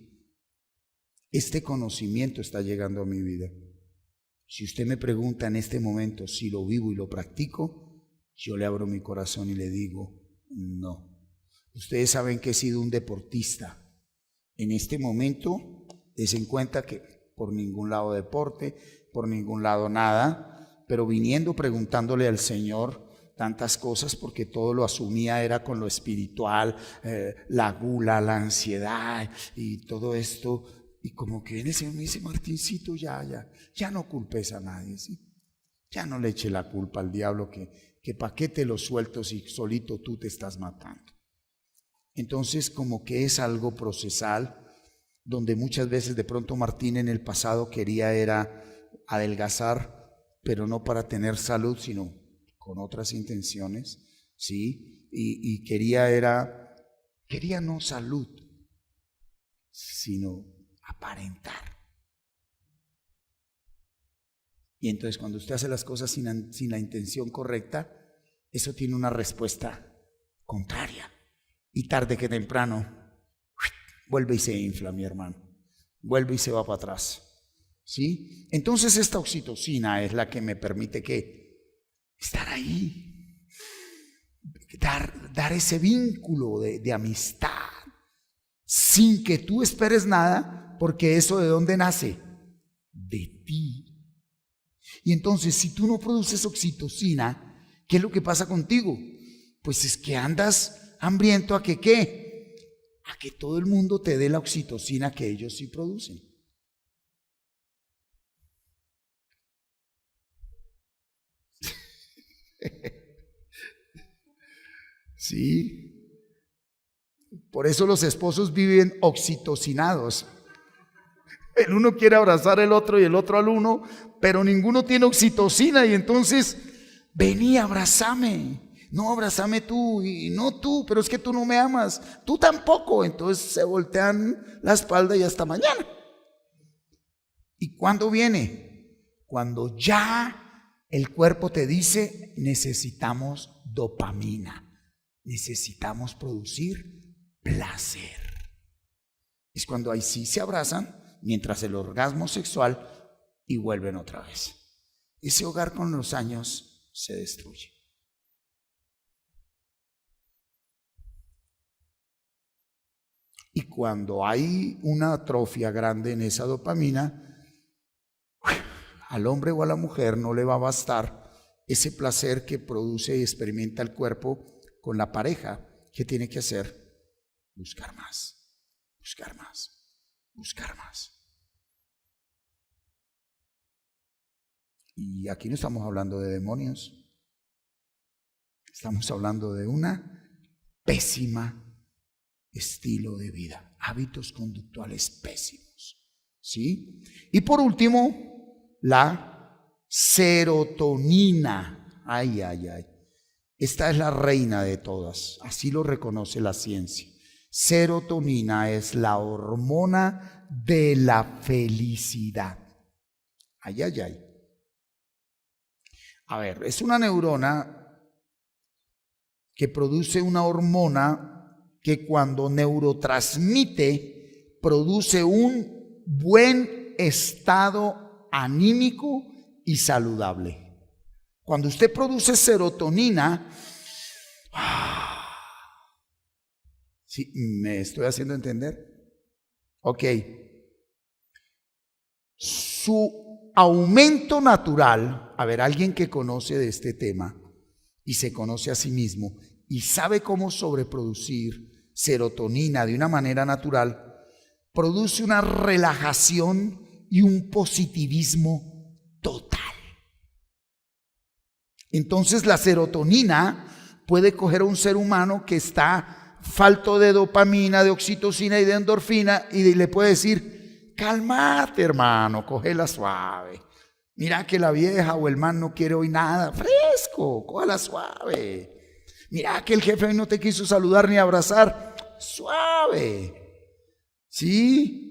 Este conocimiento está llegando a mi vida. Si usted me pregunta en este momento si lo vivo y lo practico, yo le abro mi corazón y le digo, no. Ustedes saben que he sido un deportista. En este momento, desen cuenta que por ningún lado deporte, por ningún lado nada, pero viniendo preguntándole al Señor tantas cosas, porque todo lo asumía era con lo espiritual, la gula, la ansiedad y todo esto. Y como que en ese me dice, Martincito, ya no culpes a nadie, ¿sí? Ya no le eche la culpa al diablo que pa' qué te lo suelto si solito tú te estás matando. Entonces como que es algo procesal, donde muchas veces de pronto Martín en el pasado quería era adelgazar, pero no para tener salud, sino con otras intenciones, ¿sí? Y quería no salud, sino aparentar. Y entonces cuando usted hace las cosas sin la intención correcta, eso tiene una respuesta contraria. Y tarde que temprano, vuelve y se infla, mi hermano. Vuelve y se va para atrás. ¿Sí? Entonces esta oxitocina es la que me permite estar ahí. Dar ese vínculo de amistad. Sin que tú esperes nada. Porque eso ¿de dónde nace? De ti. Y entonces si tú no produces oxitocina, ¿qué es lo que pasa contigo? Pues es que andas hambriento a que ¿qué? A que todo el mundo te dé la oxitocina que ellos sí producen. Sí. Por eso los esposos viven oxitocinados. El uno quiere abrazar al otro y el otro al uno, pero ninguno tiene oxitocina y entonces, vení, abrázame. No, abrázame tú y no tú, pero es que tú no me amas, tú tampoco. Entonces se voltean la espalda y hasta mañana. ¿Y cuándo viene? Cuando ya el cuerpo te dice, necesitamos dopamina, necesitamos producir placer. Es cuando ahí sí se abrazan mientras el orgasmo sexual y vuelven otra vez. Ese hogar con los años se destruye. Y cuando hay una atrofia grande en esa dopamina, al hombre o a la mujer no le va a bastar ese placer que produce y experimenta el cuerpo con la pareja. ¿Qué tiene que hacer? Buscar más, buscar más. Buscar más. Y aquí no estamos hablando de demonios. Estamos hablando de una pésima estilo de vida, hábitos conductuales pésimos, ¿sí? Y por último, la serotonina. Ay. Esta es la reina de todas, así lo reconoce la ciencia. Serotonina es la hormona de la felicidad. Ay. A ver, es una neurona que produce una hormona que cuando neurotransmite produce un buen estado anímico y saludable. Cuando usted produce serotonina, ¿sí me estoy haciendo entender? Ok. Su aumento natural, a ver, alguien que conoce de este tema y se conoce a sí mismo y sabe cómo sobreproducir serotonina de una manera natural, produce una relajación y un positivismo total. Entonces la serotonina puede coger a un ser humano que está falto de dopamina, de oxitocina y de endorfina, y le puede decir: cálmate, hermano, cógela suave. Mira que la vieja o el man no quiere hoy nada, fresco, cógela suave. Mira que el jefe hoy no te quiso saludar ni abrazar, suave. ¿Sí?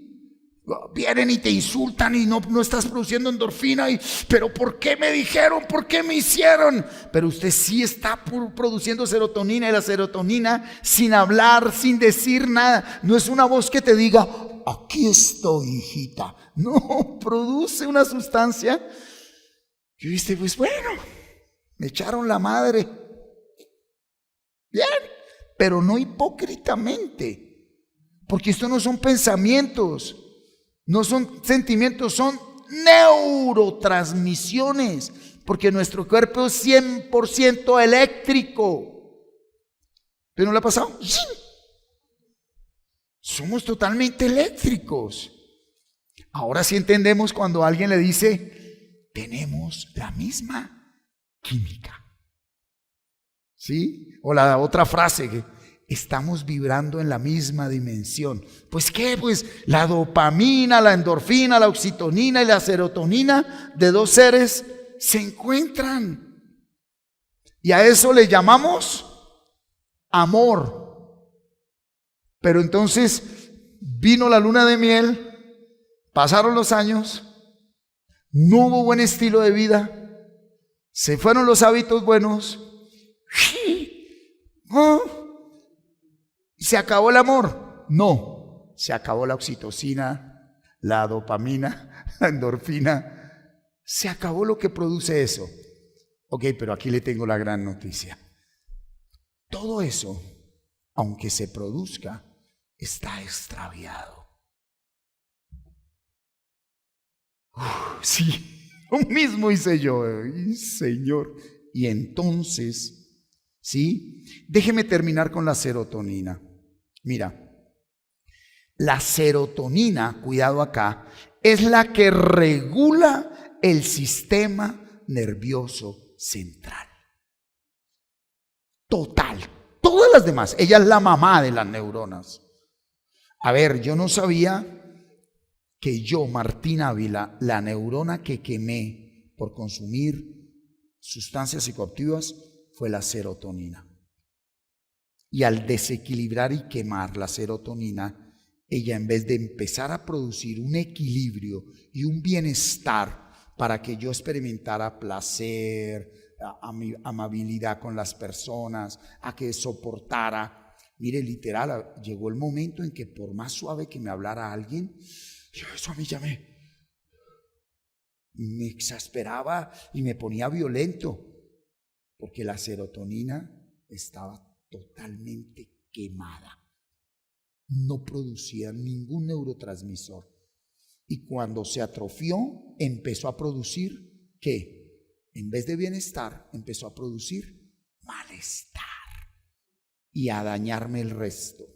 Vienen y te insultan y no estás produciendo endorfina, pero ¿por qué me dijeron? ¿Por qué me hicieron? Pero usted sí está produciendo serotonina, y la serotonina, sin hablar, sin decir nada, no es una voz que te diga: aquí estoy, hijita. No, produce una sustancia que viste, pues bueno, me echaron la madre. Bien, pero no hipócritamente, porque esto no son pensamientos, no son sentimientos, son neurotransmisiones, porque nuestro cuerpo es 100% eléctrico. ¿Pero no le ha pasado? Sí. Somos totalmente eléctricos. Ahora sí entendemos cuando alguien le dice: tenemos la misma química. ¿Sí? O la otra frase, que estamos vibrando en la misma dimensión. Pues ¿qué? Pues la dopamina, la endorfina, la oxitocina y la serotonina de dos seres se encuentran. Y a eso le llamamos amor. Pero entonces vino la luna de miel, pasaron los años, no hubo buen estilo de vida, se fueron los hábitos buenos, ¿se acabó el amor? No, se acabó la oxitocina, la dopamina, la endorfina, se acabó lo que produce eso. Ok, pero aquí le tengo la gran noticia. Todo eso, aunque se produzca, está extraviado. Sí, lo mismo hice yo, Señor. Y entonces, ¿sí? Déjeme terminar con la serotonina. Mira, la serotonina, cuidado acá, es la que regula el sistema nervioso central. Total. Todas las demás, ella es la mamá de las neuronas. A ver, yo no sabía que yo, Martín Ávila, la neurona que quemé por consumir sustancias psicoactivas fue la serotonina. Y al desequilibrar y quemar la serotonina, ella, en vez de empezar a producir un equilibrio y un bienestar para que yo experimentara placer, amabilidad con las personas, a que soportara, mire, literal, llegó el momento en que por más suave que me hablara alguien, eso a mí ya me exasperaba y me ponía violento, porque la serotonina estaba totalmente quemada, no producía ningún neurotransmisor, y cuando se atrofió empezó a producir, ¿qué? En vez de bienestar, empezó a producir malestar y a dañarme el resto.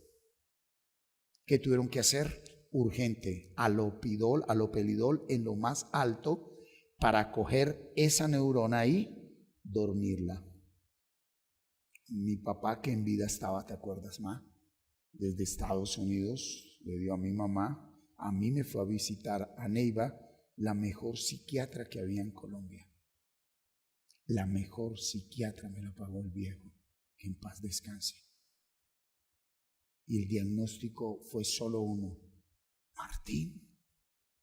¿Qué tuvieron que hacer? Urgente, alopelidol en lo más alto, para coger esa neurona y dormirla. Mi papá, que en vida estaba, ¿te acuerdas, ma? Desde Estados Unidos le dio a mi mamá, a mí me fue a visitar a Neiva, la mejor psiquiatra que había en Colombia. La mejor psiquiatra me la pagó el viejo, que en paz descanse. Y el diagnóstico fue solo uno: Martín,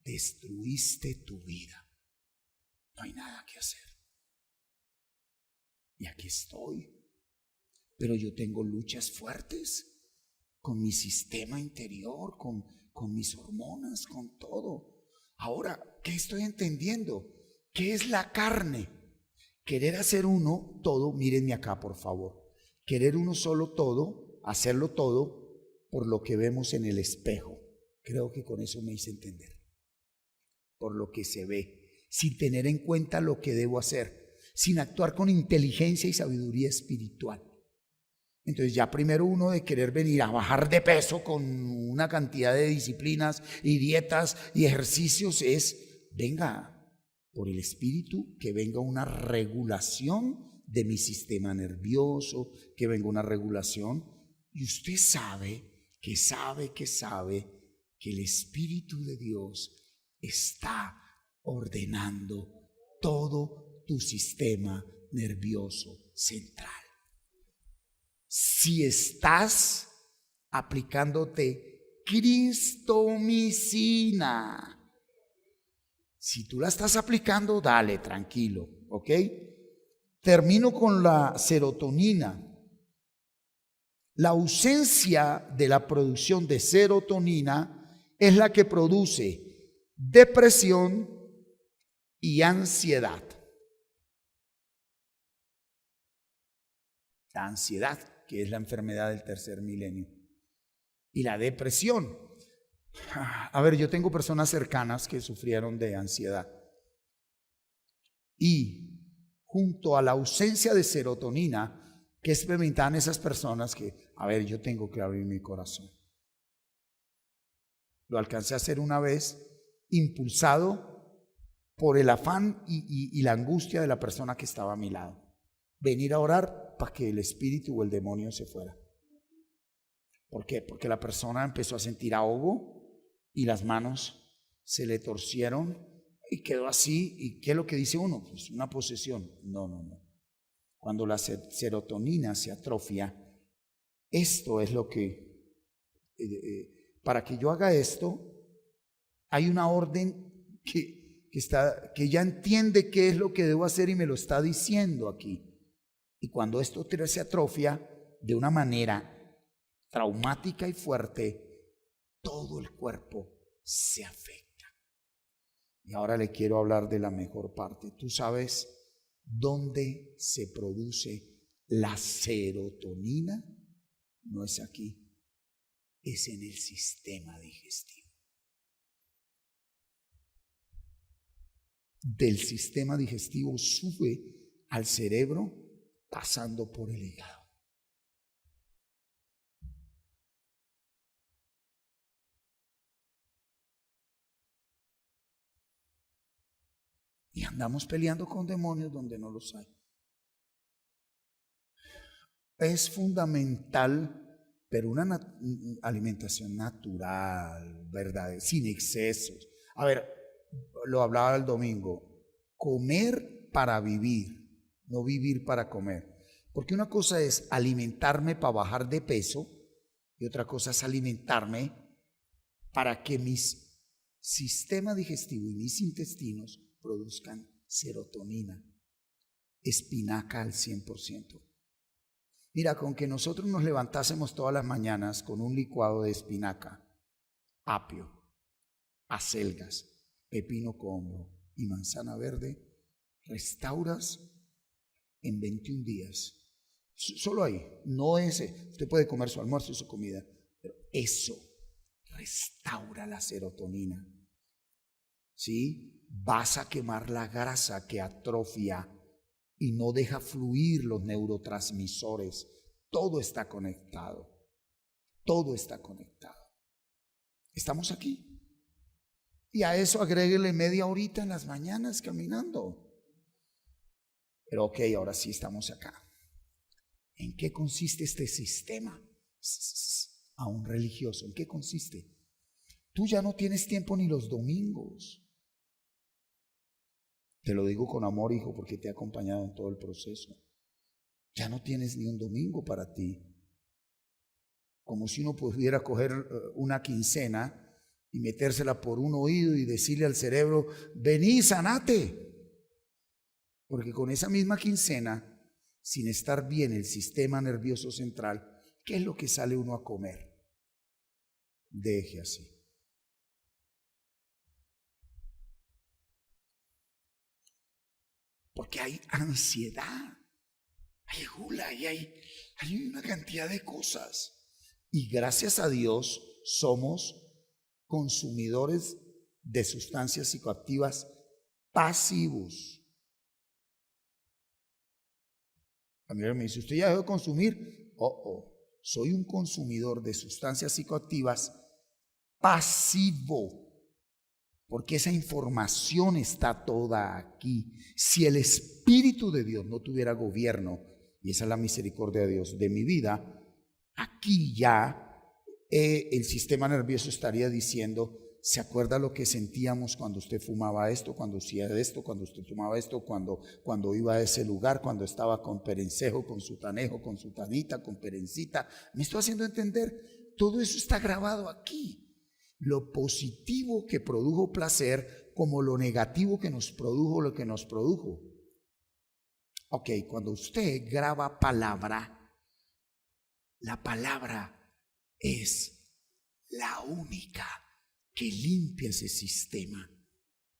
destruiste tu vida. No hay nada que hacer. Y aquí estoy. Pero yo tengo luchas fuertes con mi sistema interior, con mis hormonas, con todo. Ahora, ¿qué estoy entendiendo? ¿Qué es la carne? Querer hacer uno todo, mírenme acá por favor. Querer uno solo todo, hacerlo todo por lo que vemos en el espejo. Creo que con eso me hice entender. Por lo que se ve, sin tener en cuenta lo que debo hacer, sin actuar con inteligencia y sabiduría espiritual. Entonces ya primero uno, de querer venir a bajar de peso con una cantidad de disciplinas y dietas y ejercicios, es, venga, por el espíritu, que venga una regulación de mi sistema nervioso, que venga una regulación. Y usted sabe que el Espíritu de Dios está ordenando todo tu sistema nervioso central. Si estás aplicándote cristomicina, si tú la estás aplicando, dale, tranquilo, ¿ok? Termino con la serotonina. La ausencia de la producción de serotonina es la que produce depresión y ansiedad. La ansiedad, que es la enfermedad del tercer milenio, y la depresión. A ver, yo tengo personas cercanas que sufrieron de ansiedad. Y junto a la ausencia de serotonina, que experimentaban esas personas que, a ver, yo tengo que abrir mi corazón. Lo alcancé a hacer una vez, impulsado por el afán y la angustia de la persona que estaba a mi lado. Venir a orar para que el espíritu o el demonio se fuera. ¿Por qué? Porque la persona empezó a sentir ahogo y las manos se le torcieron y quedó así. ¿Y qué es lo que dice uno? Pues una posesión. No. Cuando la serotonina se atrofia, esto es lo que, para que yo haga esto, hay una orden que ya entiende qué es lo que debo hacer y me lo está diciendo aquí. Y cuando esto se atrofia de una manera traumática y fuerte, todo el cuerpo se afecta. Y ahora le quiero hablar de la mejor parte. ¿Tú sabes dónde se produce la serotonina? No es aquí, es en el sistema digestivo. Del sistema digestivo sube al cerebro pasando por el hígado. Y andamos peleando con demonios donde no los hay. Es fundamental, pero una alimentación natural, ¿verdad? Sin excesos. A ver, lo hablaba el domingo. Comer para vivir, no vivir para comer. Porque una cosa es alimentarme para bajar de peso y otra cosa es alimentarme para que mi sistema digestivo y mis intestinos produzcan serotonina, espinaca al 100%. Mira, con que nosotros nos levantásemos todas las mañanas con un licuado de espinaca, apio, acelgas, pepino combro y manzana verde, restauras en 21 días. Solo ahí, no ese. Usted puede comer su almuerzo y su comida, pero eso restaura la serotonina. ¿Sí? Vas a quemar la grasa que atrofia y no deja fluir los neurotransmisores. Todo está conectado. Todo está conectado. Estamos aquí. Y a eso agréguele media horita en las mañanas caminando. Pero ok, ahora sí estamos acá. ¿En qué consiste este sistema? A un religioso, ¿en qué consiste? Tú ya no tienes tiempo ni los domingos. Te lo digo con amor, hijo, porque te he acompañado en todo el proceso. Ya no tienes ni un domingo para ti. Como si uno pudiera coger una quincena y metérsela por un oído y decirle al cerebro, vení, sanate. Porque con esa misma quincena, sin estar bien el sistema nervioso central, ¿qué es lo que sale uno a comer? Deje así. Porque hay ansiedad, hay gula y hay una cantidad de cosas. Y gracias a Dios somos consumidores de sustancias psicoactivas pasivos. A mí me dice, ¿usted ya dejó de consumir? Soy un consumidor de sustancias psicoactivas pasivo. Porque esa información está toda aquí. Si el Espíritu de Dios no tuviera gobierno, y esa es la misericordia de Dios de mi vida, ¿a aquí ya el sistema nervioso estaría diciendo: ¿se acuerda lo que sentíamos cuando usted fumaba esto, cuando hacía esto, cuando usted tomaba esto, cuando iba a ese lugar, cuando estaba con perencejo, con sutanejo, con sutanita, con perencita? ¿Me estoy haciendo entender? Todo eso está grabado aquí. Lo positivo que produjo placer, como lo negativo que nos produjo lo que nos produjo. Ok, cuando usted graba palabra, la palabra es la única que limpia ese sistema,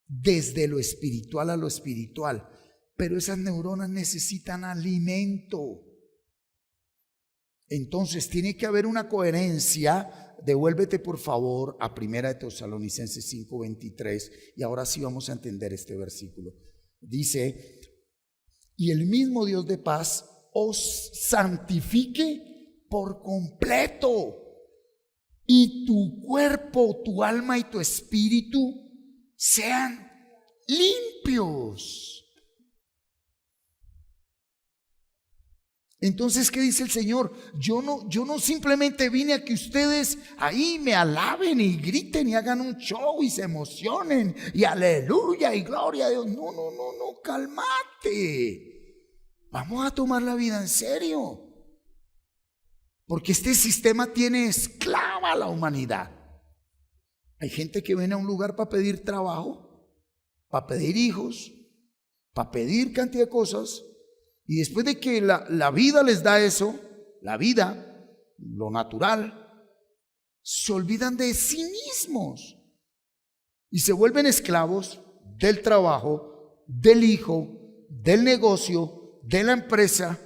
desde lo espiritual a lo espiritual. Pero esas neuronas necesitan alimento. Entonces tiene que haber una coherencia. Devuélvete por favor a 1 Tesalonicenses 5:23, y ahora sí vamos a entender este versículo. Dice: y el mismo Dios de paz os santifique por completo, y tu cuerpo, tu alma y tu espíritu sean limpios. Entonces, ¿qué dice el Señor? Yo no simplemente vine a que ustedes ahí me alaben y griten y hagan un show y se emocionen y aleluya y gloria a Dios. No, cálmate. Vamos a tomar la vida en serio. Porque este sistema tiene esclava a la humanidad. Hay gente que viene a un lugar para pedir trabajo, para pedir hijos, para pedir cantidad de cosas. Y después de que la vida les da eso, la vida, lo natural, se olvidan de sí mismos y se vuelven esclavos del trabajo, del hijo, del negocio, de la empresa.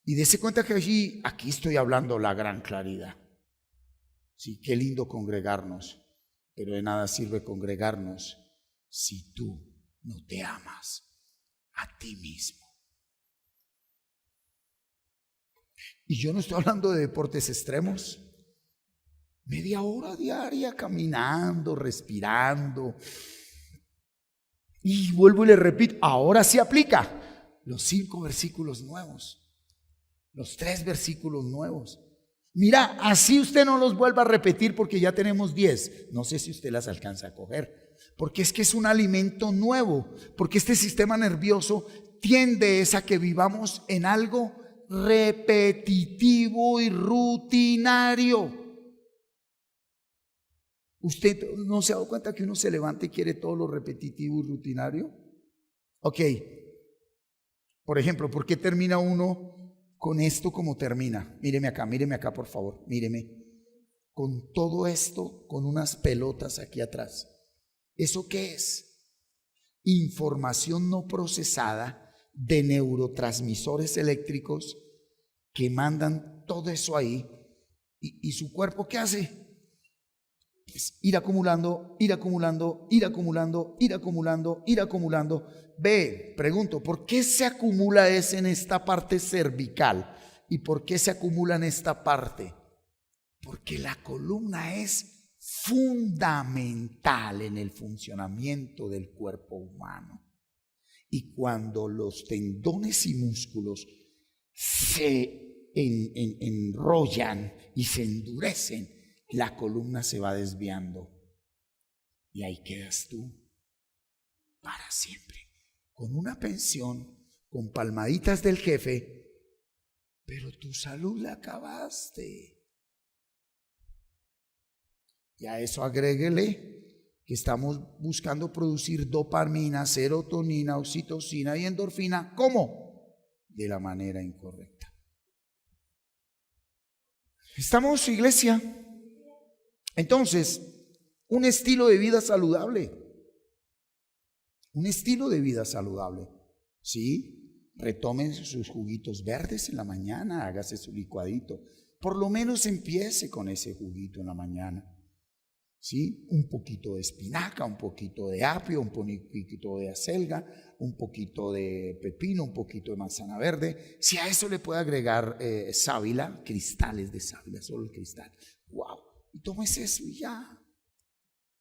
Y dése cuenta que aquí estoy hablando la gran claridad. Sí, qué lindo congregarnos, pero de nada sirve congregarnos si tú no te amas a ti mismo. Y yo no estoy hablando de deportes extremos. Media hora diaria caminando, respirando. Y vuelvo y le repito, ahora sí aplica los 5 versículos nuevos, los 3 versículos nuevos. Mira, así usted no los vuelva a repetir porque ya tenemos 10. No sé si usted las alcanza a coger, porque es que es un alimento nuevo, porque este sistema nervioso tiende a que vivamos en algo repetitivo y rutinario. ¿Usted no se ha dado cuenta que uno se levanta y quiere todo lo repetitivo y rutinario? Ok, por ejemplo, ¿por qué termina uno con esto como termina? Míreme acá por favor, míreme. Con todo esto, con unas pelotas aquí atrás. ¿Eso qué es? Información no procesada de neurotransmisores eléctricos que mandan todo eso ahí. ¿Y su cuerpo qué hace? Pues ir acumulando. Ve, pregunto, ¿por qué se acumula en esta parte cervical? ¿Y por qué se acumula en esta parte? Porque la columna es fundamental en el funcionamiento del cuerpo humano. Y cuando los tendones y músculos se enrollan y se endurecen, la columna se va desviando. Y ahí quedas tú para siempre, con una pensión, con palmaditas del jefe, pero tu salud la acabaste. Y a eso agréguele que estamos buscando producir dopamina, serotonina, oxitocina y endorfina. ¿Cómo? De la manera incorrecta. ¿Estamos, iglesia? Entonces, un estilo de vida saludable. Un estilo de vida saludable. ¿Sí? Retomen sus juguitos verdes en la mañana, hágase su licuadito. Por lo menos empiece con ese juguito en la mañana. ¿Sí? Un poquito de espinaca, un poquito de apio, un poquito de acelga, un poquito de pepino, un poquito de manzana verde. Si a eso le puede agregar sábila, cristales de sábila, solo el cristal. ¡Wow! Y tómese eso y ya.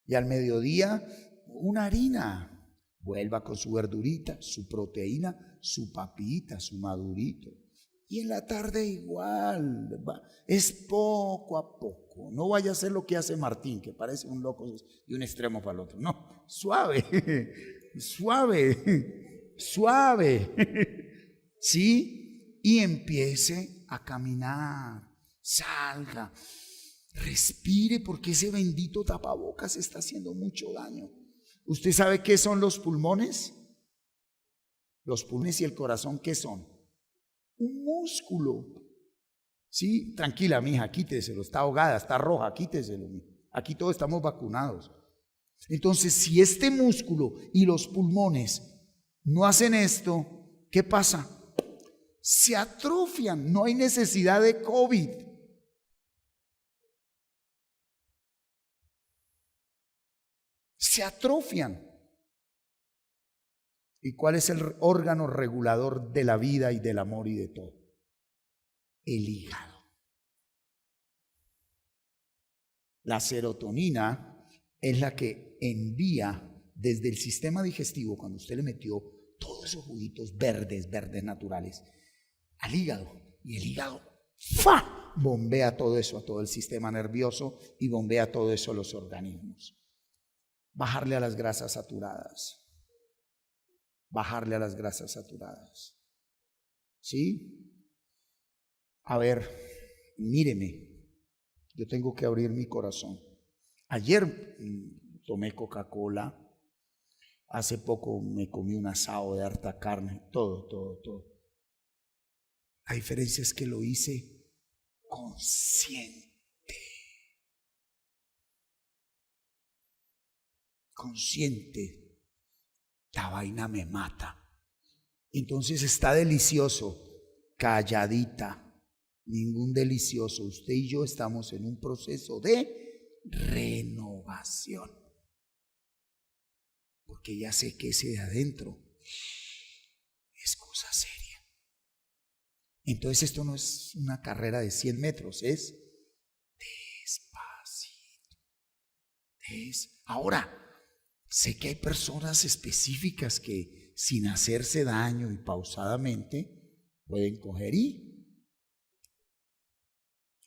Y al mediodía, una harina. Vuelva con su verdurita, su proteína, su papita, su madurito. Y en la tarde igual, es poco a poco. No vaya a hacer lo que hace Martín, que parece un loco de un extremo para el otro. No, suave, suave, suave. ¿Sí? Y empiece a caminar, salga, respire, porque ese bendito tapabocas está haciendo mucho daño. ¿Usted sabe qué son los pulmones? Los pulmones y el corazón, ¿qué son? Un músculo. Sí, tranquila, mija, quíteselo, está ahogada, está roja, quíteselo. Aquí todos estamos vacunados. Entonces, si este músculo y los pulmones no hacen esto, ¿qué pasa? Se atrofian, no hay necesidad de COVID. Se atrofian. ¿Y cuál es el órgano regulador de la vida y del amor y de todo? El hígado. La serotonina es la que envía desde el sistema digestivo, cuando usted le metió todos esos juguitos verdes naturales, al hígado. Y el hígado ¡fa! Bombea todo eso a todo el sistema nervioso y bombea todo eso a los organismos. Bajarle a las grasas saturadas. Bajarle a las grasas saturadas. ¿Sí? A ver, míreme, yo tengo que abrir mi corazón. Ayer tomé Coca-Cola, hace poco me comí un asado de harta carne, todo. La diferencia es que lo hice consciente. Consciente. La vaina me mata. Entonces está delicioso, calladita, ningún delicioso. Usted y yo estamos en un proceso de renovación. Porque ya sé que ese de adentro es cosa seria. Entonces esto no es una carrera de 100 metros, es despacito. Ahora, sé que hay personas específicas que sin hacerse daño y pausadamente pueden coger y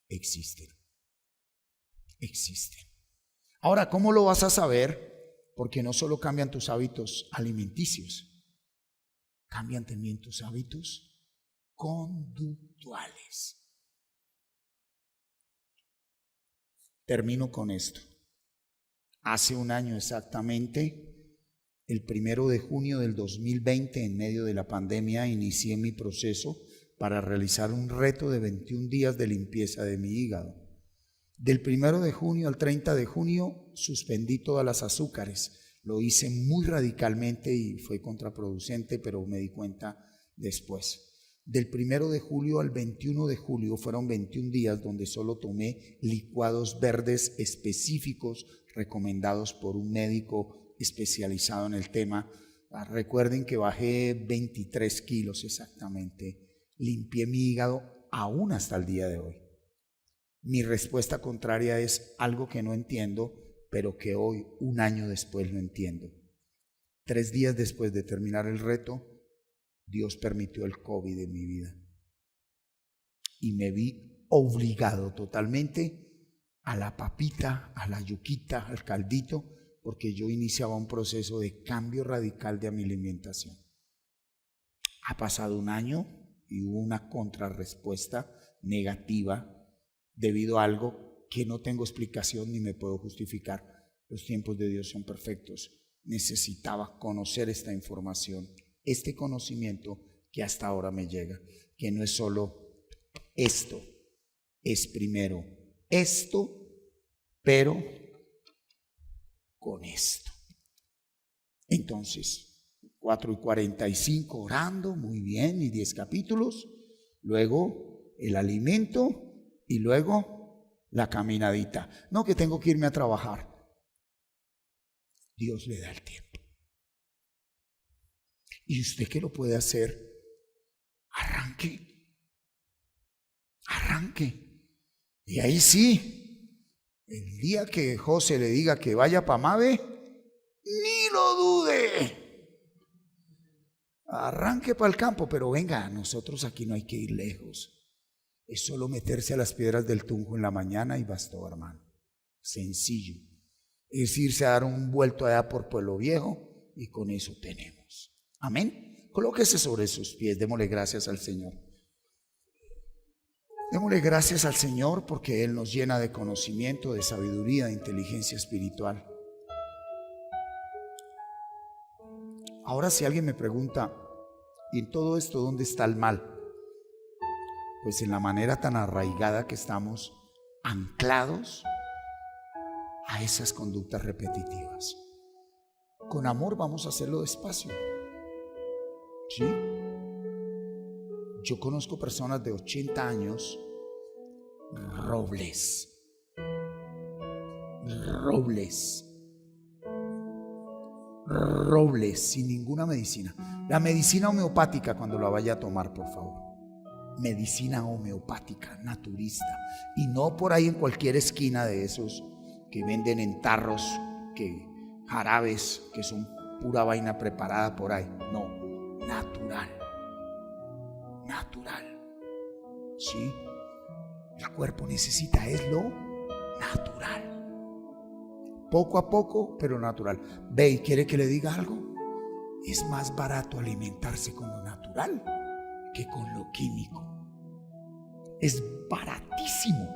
existen. Ahora, ¿cómo lo vas a saber? Porque no solo cambian tus hábitos alimenticios, cambian también tus hábitos conductuales. Termino con esto. Hace un año exactamente, el 1 de junio del 2020, en medio de la pandemia, inicié mi proceso para realizar un reto de 21 días de limpieza de mi hígado. Del 1 de junio al 30 de junio suspendí todas las azúcares. Lo hice muy radicalmente y fue contraproducente, pero me di cuenta después. Del 1 de julio al 21 de julio fueron 21 días donde solo tomé licuados verdes específicos recomendados por un médico especializado en el tema. Recuerden que bajé 23 kilos exactamente. Limpié mi hígado aún hasta el día de hoy. Mi respuesta contraria es algo que no entiendo, pero que hoy, un año después, lo entiendo. 3 días después de terminar el reto, Dios permitió el COVID en mi vida. Y me vi obligado totalmente a la papita, a la yuquita, al caldito, porque yo iniciaba un proceso de cambio radical de mi alimentación. Ha pasado un año y hubo una contrarrespuesta negativa debido a algo que no tengo explicación ni me puedo justificar. Los tiempos de Dios son perfectos. Necesitaba conocer esta información, este conocimiento que hasta ahora me llega, que no es solo esto, es primero esto, pero con esto. Entonces, 4:45 orando, muy bien, y 10 capítulos, luego el alimento y luego la caminadita. No que tengo que irme a trabajar. Dios le da el tiempo. Y usted que lo puede hacer, arranque. Y ahí sí, el día que José le diga que vaya para Mabe, ni lo dude. arranque para el campo, pero venga, nosotros aquí no hay que ir lejos. Es solo meterse a las piedras del Tunjo en la mañana y bastó, hermano. Sencillo. Es irse a dar un vuelto allá por Pueblo Viejo y con eso tenemos. Amén. Colóquese sobre sus pies, démosle gracias al Señor. Démosle gracias al Señor porque Él nos llena de conocimiento, de sabiduría, de inteligencia espiritual. Ahora, si alguien me pregunta, ¿y en todo esto dónde está el mal? Pues en la manera tan arraigada que estamos anclados a esas conductas repetitivas. Con amor vamos a hacerlo despacio. ¿Sí? Yo conozco personas de 80 años, robles, sin ninguna medicina. La medicina homeopática, cuando la vaya a tomar, por favor. Medicina homeopática, naturista, y no por ahí en cualquier esquina de esos que venden en tarros, que jarabes que son pura vaina preparada por ahí. No, natural. ¿Sí? El cuerpo necesita es lo natural. Poco a poco, pero natural. Ve, ¿y quiere que le diga algo? Es más barato alimentarse con lo natural que con lo químico. Es baratísimo.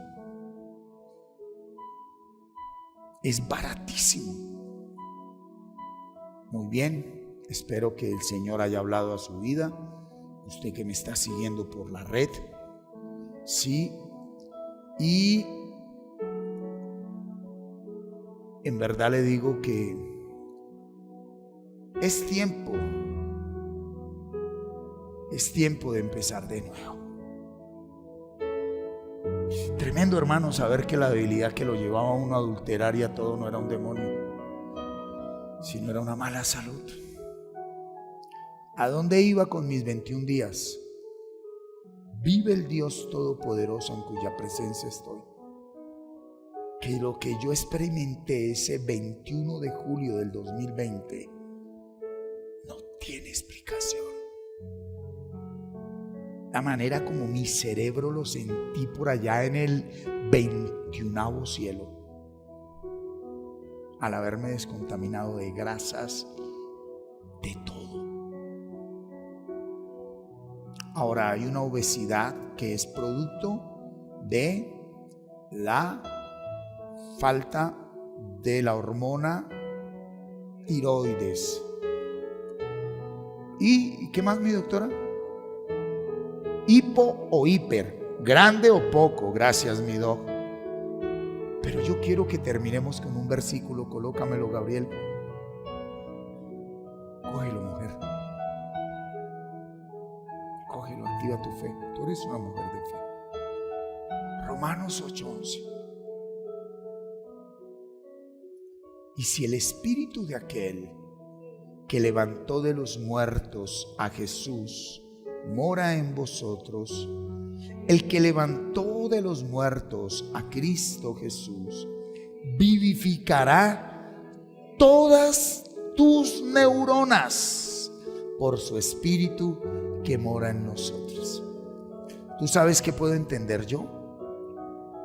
Es baratísimo. Muy bien, espero que el Señor haya hablado a su vida. Usted que me está siguiendo por la red, sí, y en verdad le digo que es tiempo de empezar de nuevo. Tremendo, hermano, saber que la debilidad que lo llevaba a uno a adulterar y a todo no era un demonio, sino era una mala salud. ¿A dónde iba con mis 21 días? Vive el Dios Todopoderoso en cuya presencia estoy. Que lo que yo experimenté ese 21 de julio del 2020 no tiene explicación. La manera como mi cerebro lo sentí por allá en el 21º cielo, al haberme descontaminado de grasas, de todo. Ahora hay una obesidad que es producto de la falta de la hormona tiroides. ¿Y qué más, mi doctora? Hipo o hiper, grande o poco. Gracias, mi doc. Pero yo quiero que terminemos con un versículo. Colócamelo, Gabriel. Cógelo, mujer. Cógelo, activa tu fe. Tú eres una mujer de fe. Romanos 8:11. Y si el espíritu de aquel que levantó de los muertos a Jesús mora en vosotros, el que levantó de los muertos a Cristo Jesús vivificará todas tus neuronas por su espíritu que mora en nosotros. ¿Tú sabes qué puedo entender yo?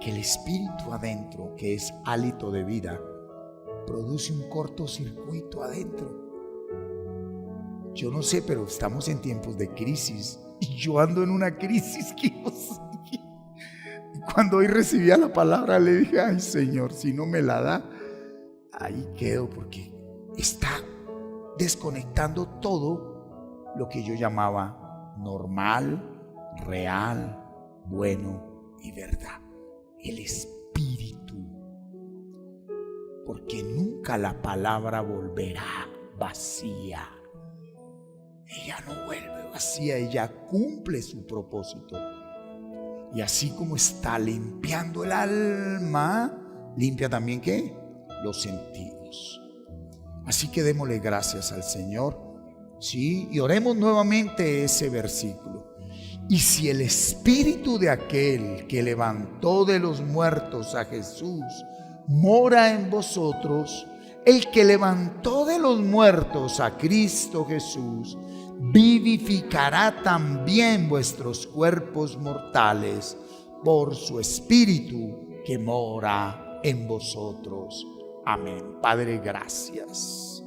Que el espíritu adentro, que es hálito de vida, produce un cortocircuito adentro. Yo no sé, pero estamos en tiempos de crisis y yo ando en una crisis que no sé. Y cuando hoy recibía la palabra le dije, ay Señor, si no me la da, ahí quedo, porque está desconectando todo lo que yo llamaba normal, real, bueno y verdad. El espíritu. Porque nunca la palabra volverá vacía. Ella no vuelve vacía, ella cumple su propósito. Y así como está limpiando el alma, limpia también ¿qué? Los sentidos. Así que démosle gracias al Señor, ¿sí? Y oremos nuevamente ese versículo. Y si el espíritu de aquel que levantó de los muertos a Jesús mora en vosotros, el que levantó de los muertos a Cristo Jesús vivificará también vuestros cuerpos mortales por su Espíritu que mora en vosotros. Amén. Padre, gracias.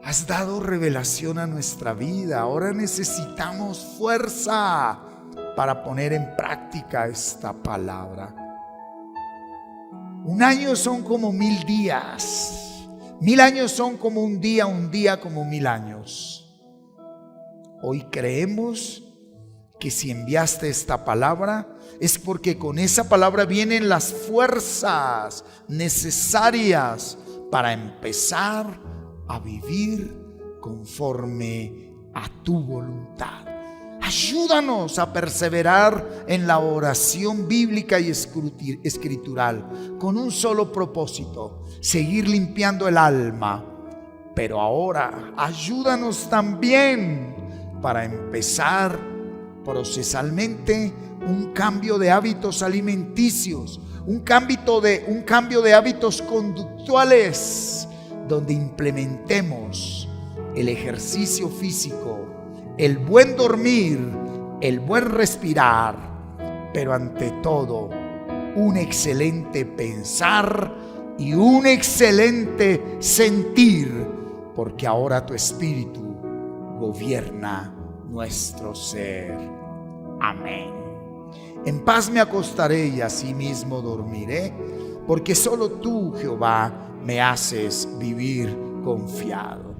Has dado revelación a nuestra vida. Ahora necesitamos fuerza para poner en práctica esta palabra. Un año son como 1000 días. 1000 años son como un día como 1000 años. Hoy creemos que si enviaste esta palabra es porque con esa palabra vienen las fuerzas necesarias para empezar a vivir conforme a tu voluntad. Ayúdanos a perseverar en la oración bíblica y escritural con un solo propósito: seguir limpiando el alma. Pero ahora ayúdanos también para empezar procesalmente un cambio de hábitos alimenticios, un cambio de hábitos conductuales, donde implementemos el ejercicio físico, el buen dormir, el buen respirar, pero ante todo un excelente pensar y un excelente sentir, porque ahora tu Espíritu gobierna nuestro ser. Amén. En paz me acostaré y asimismo dormiré, porque solo tú, Jehová, me haces vivir confiado.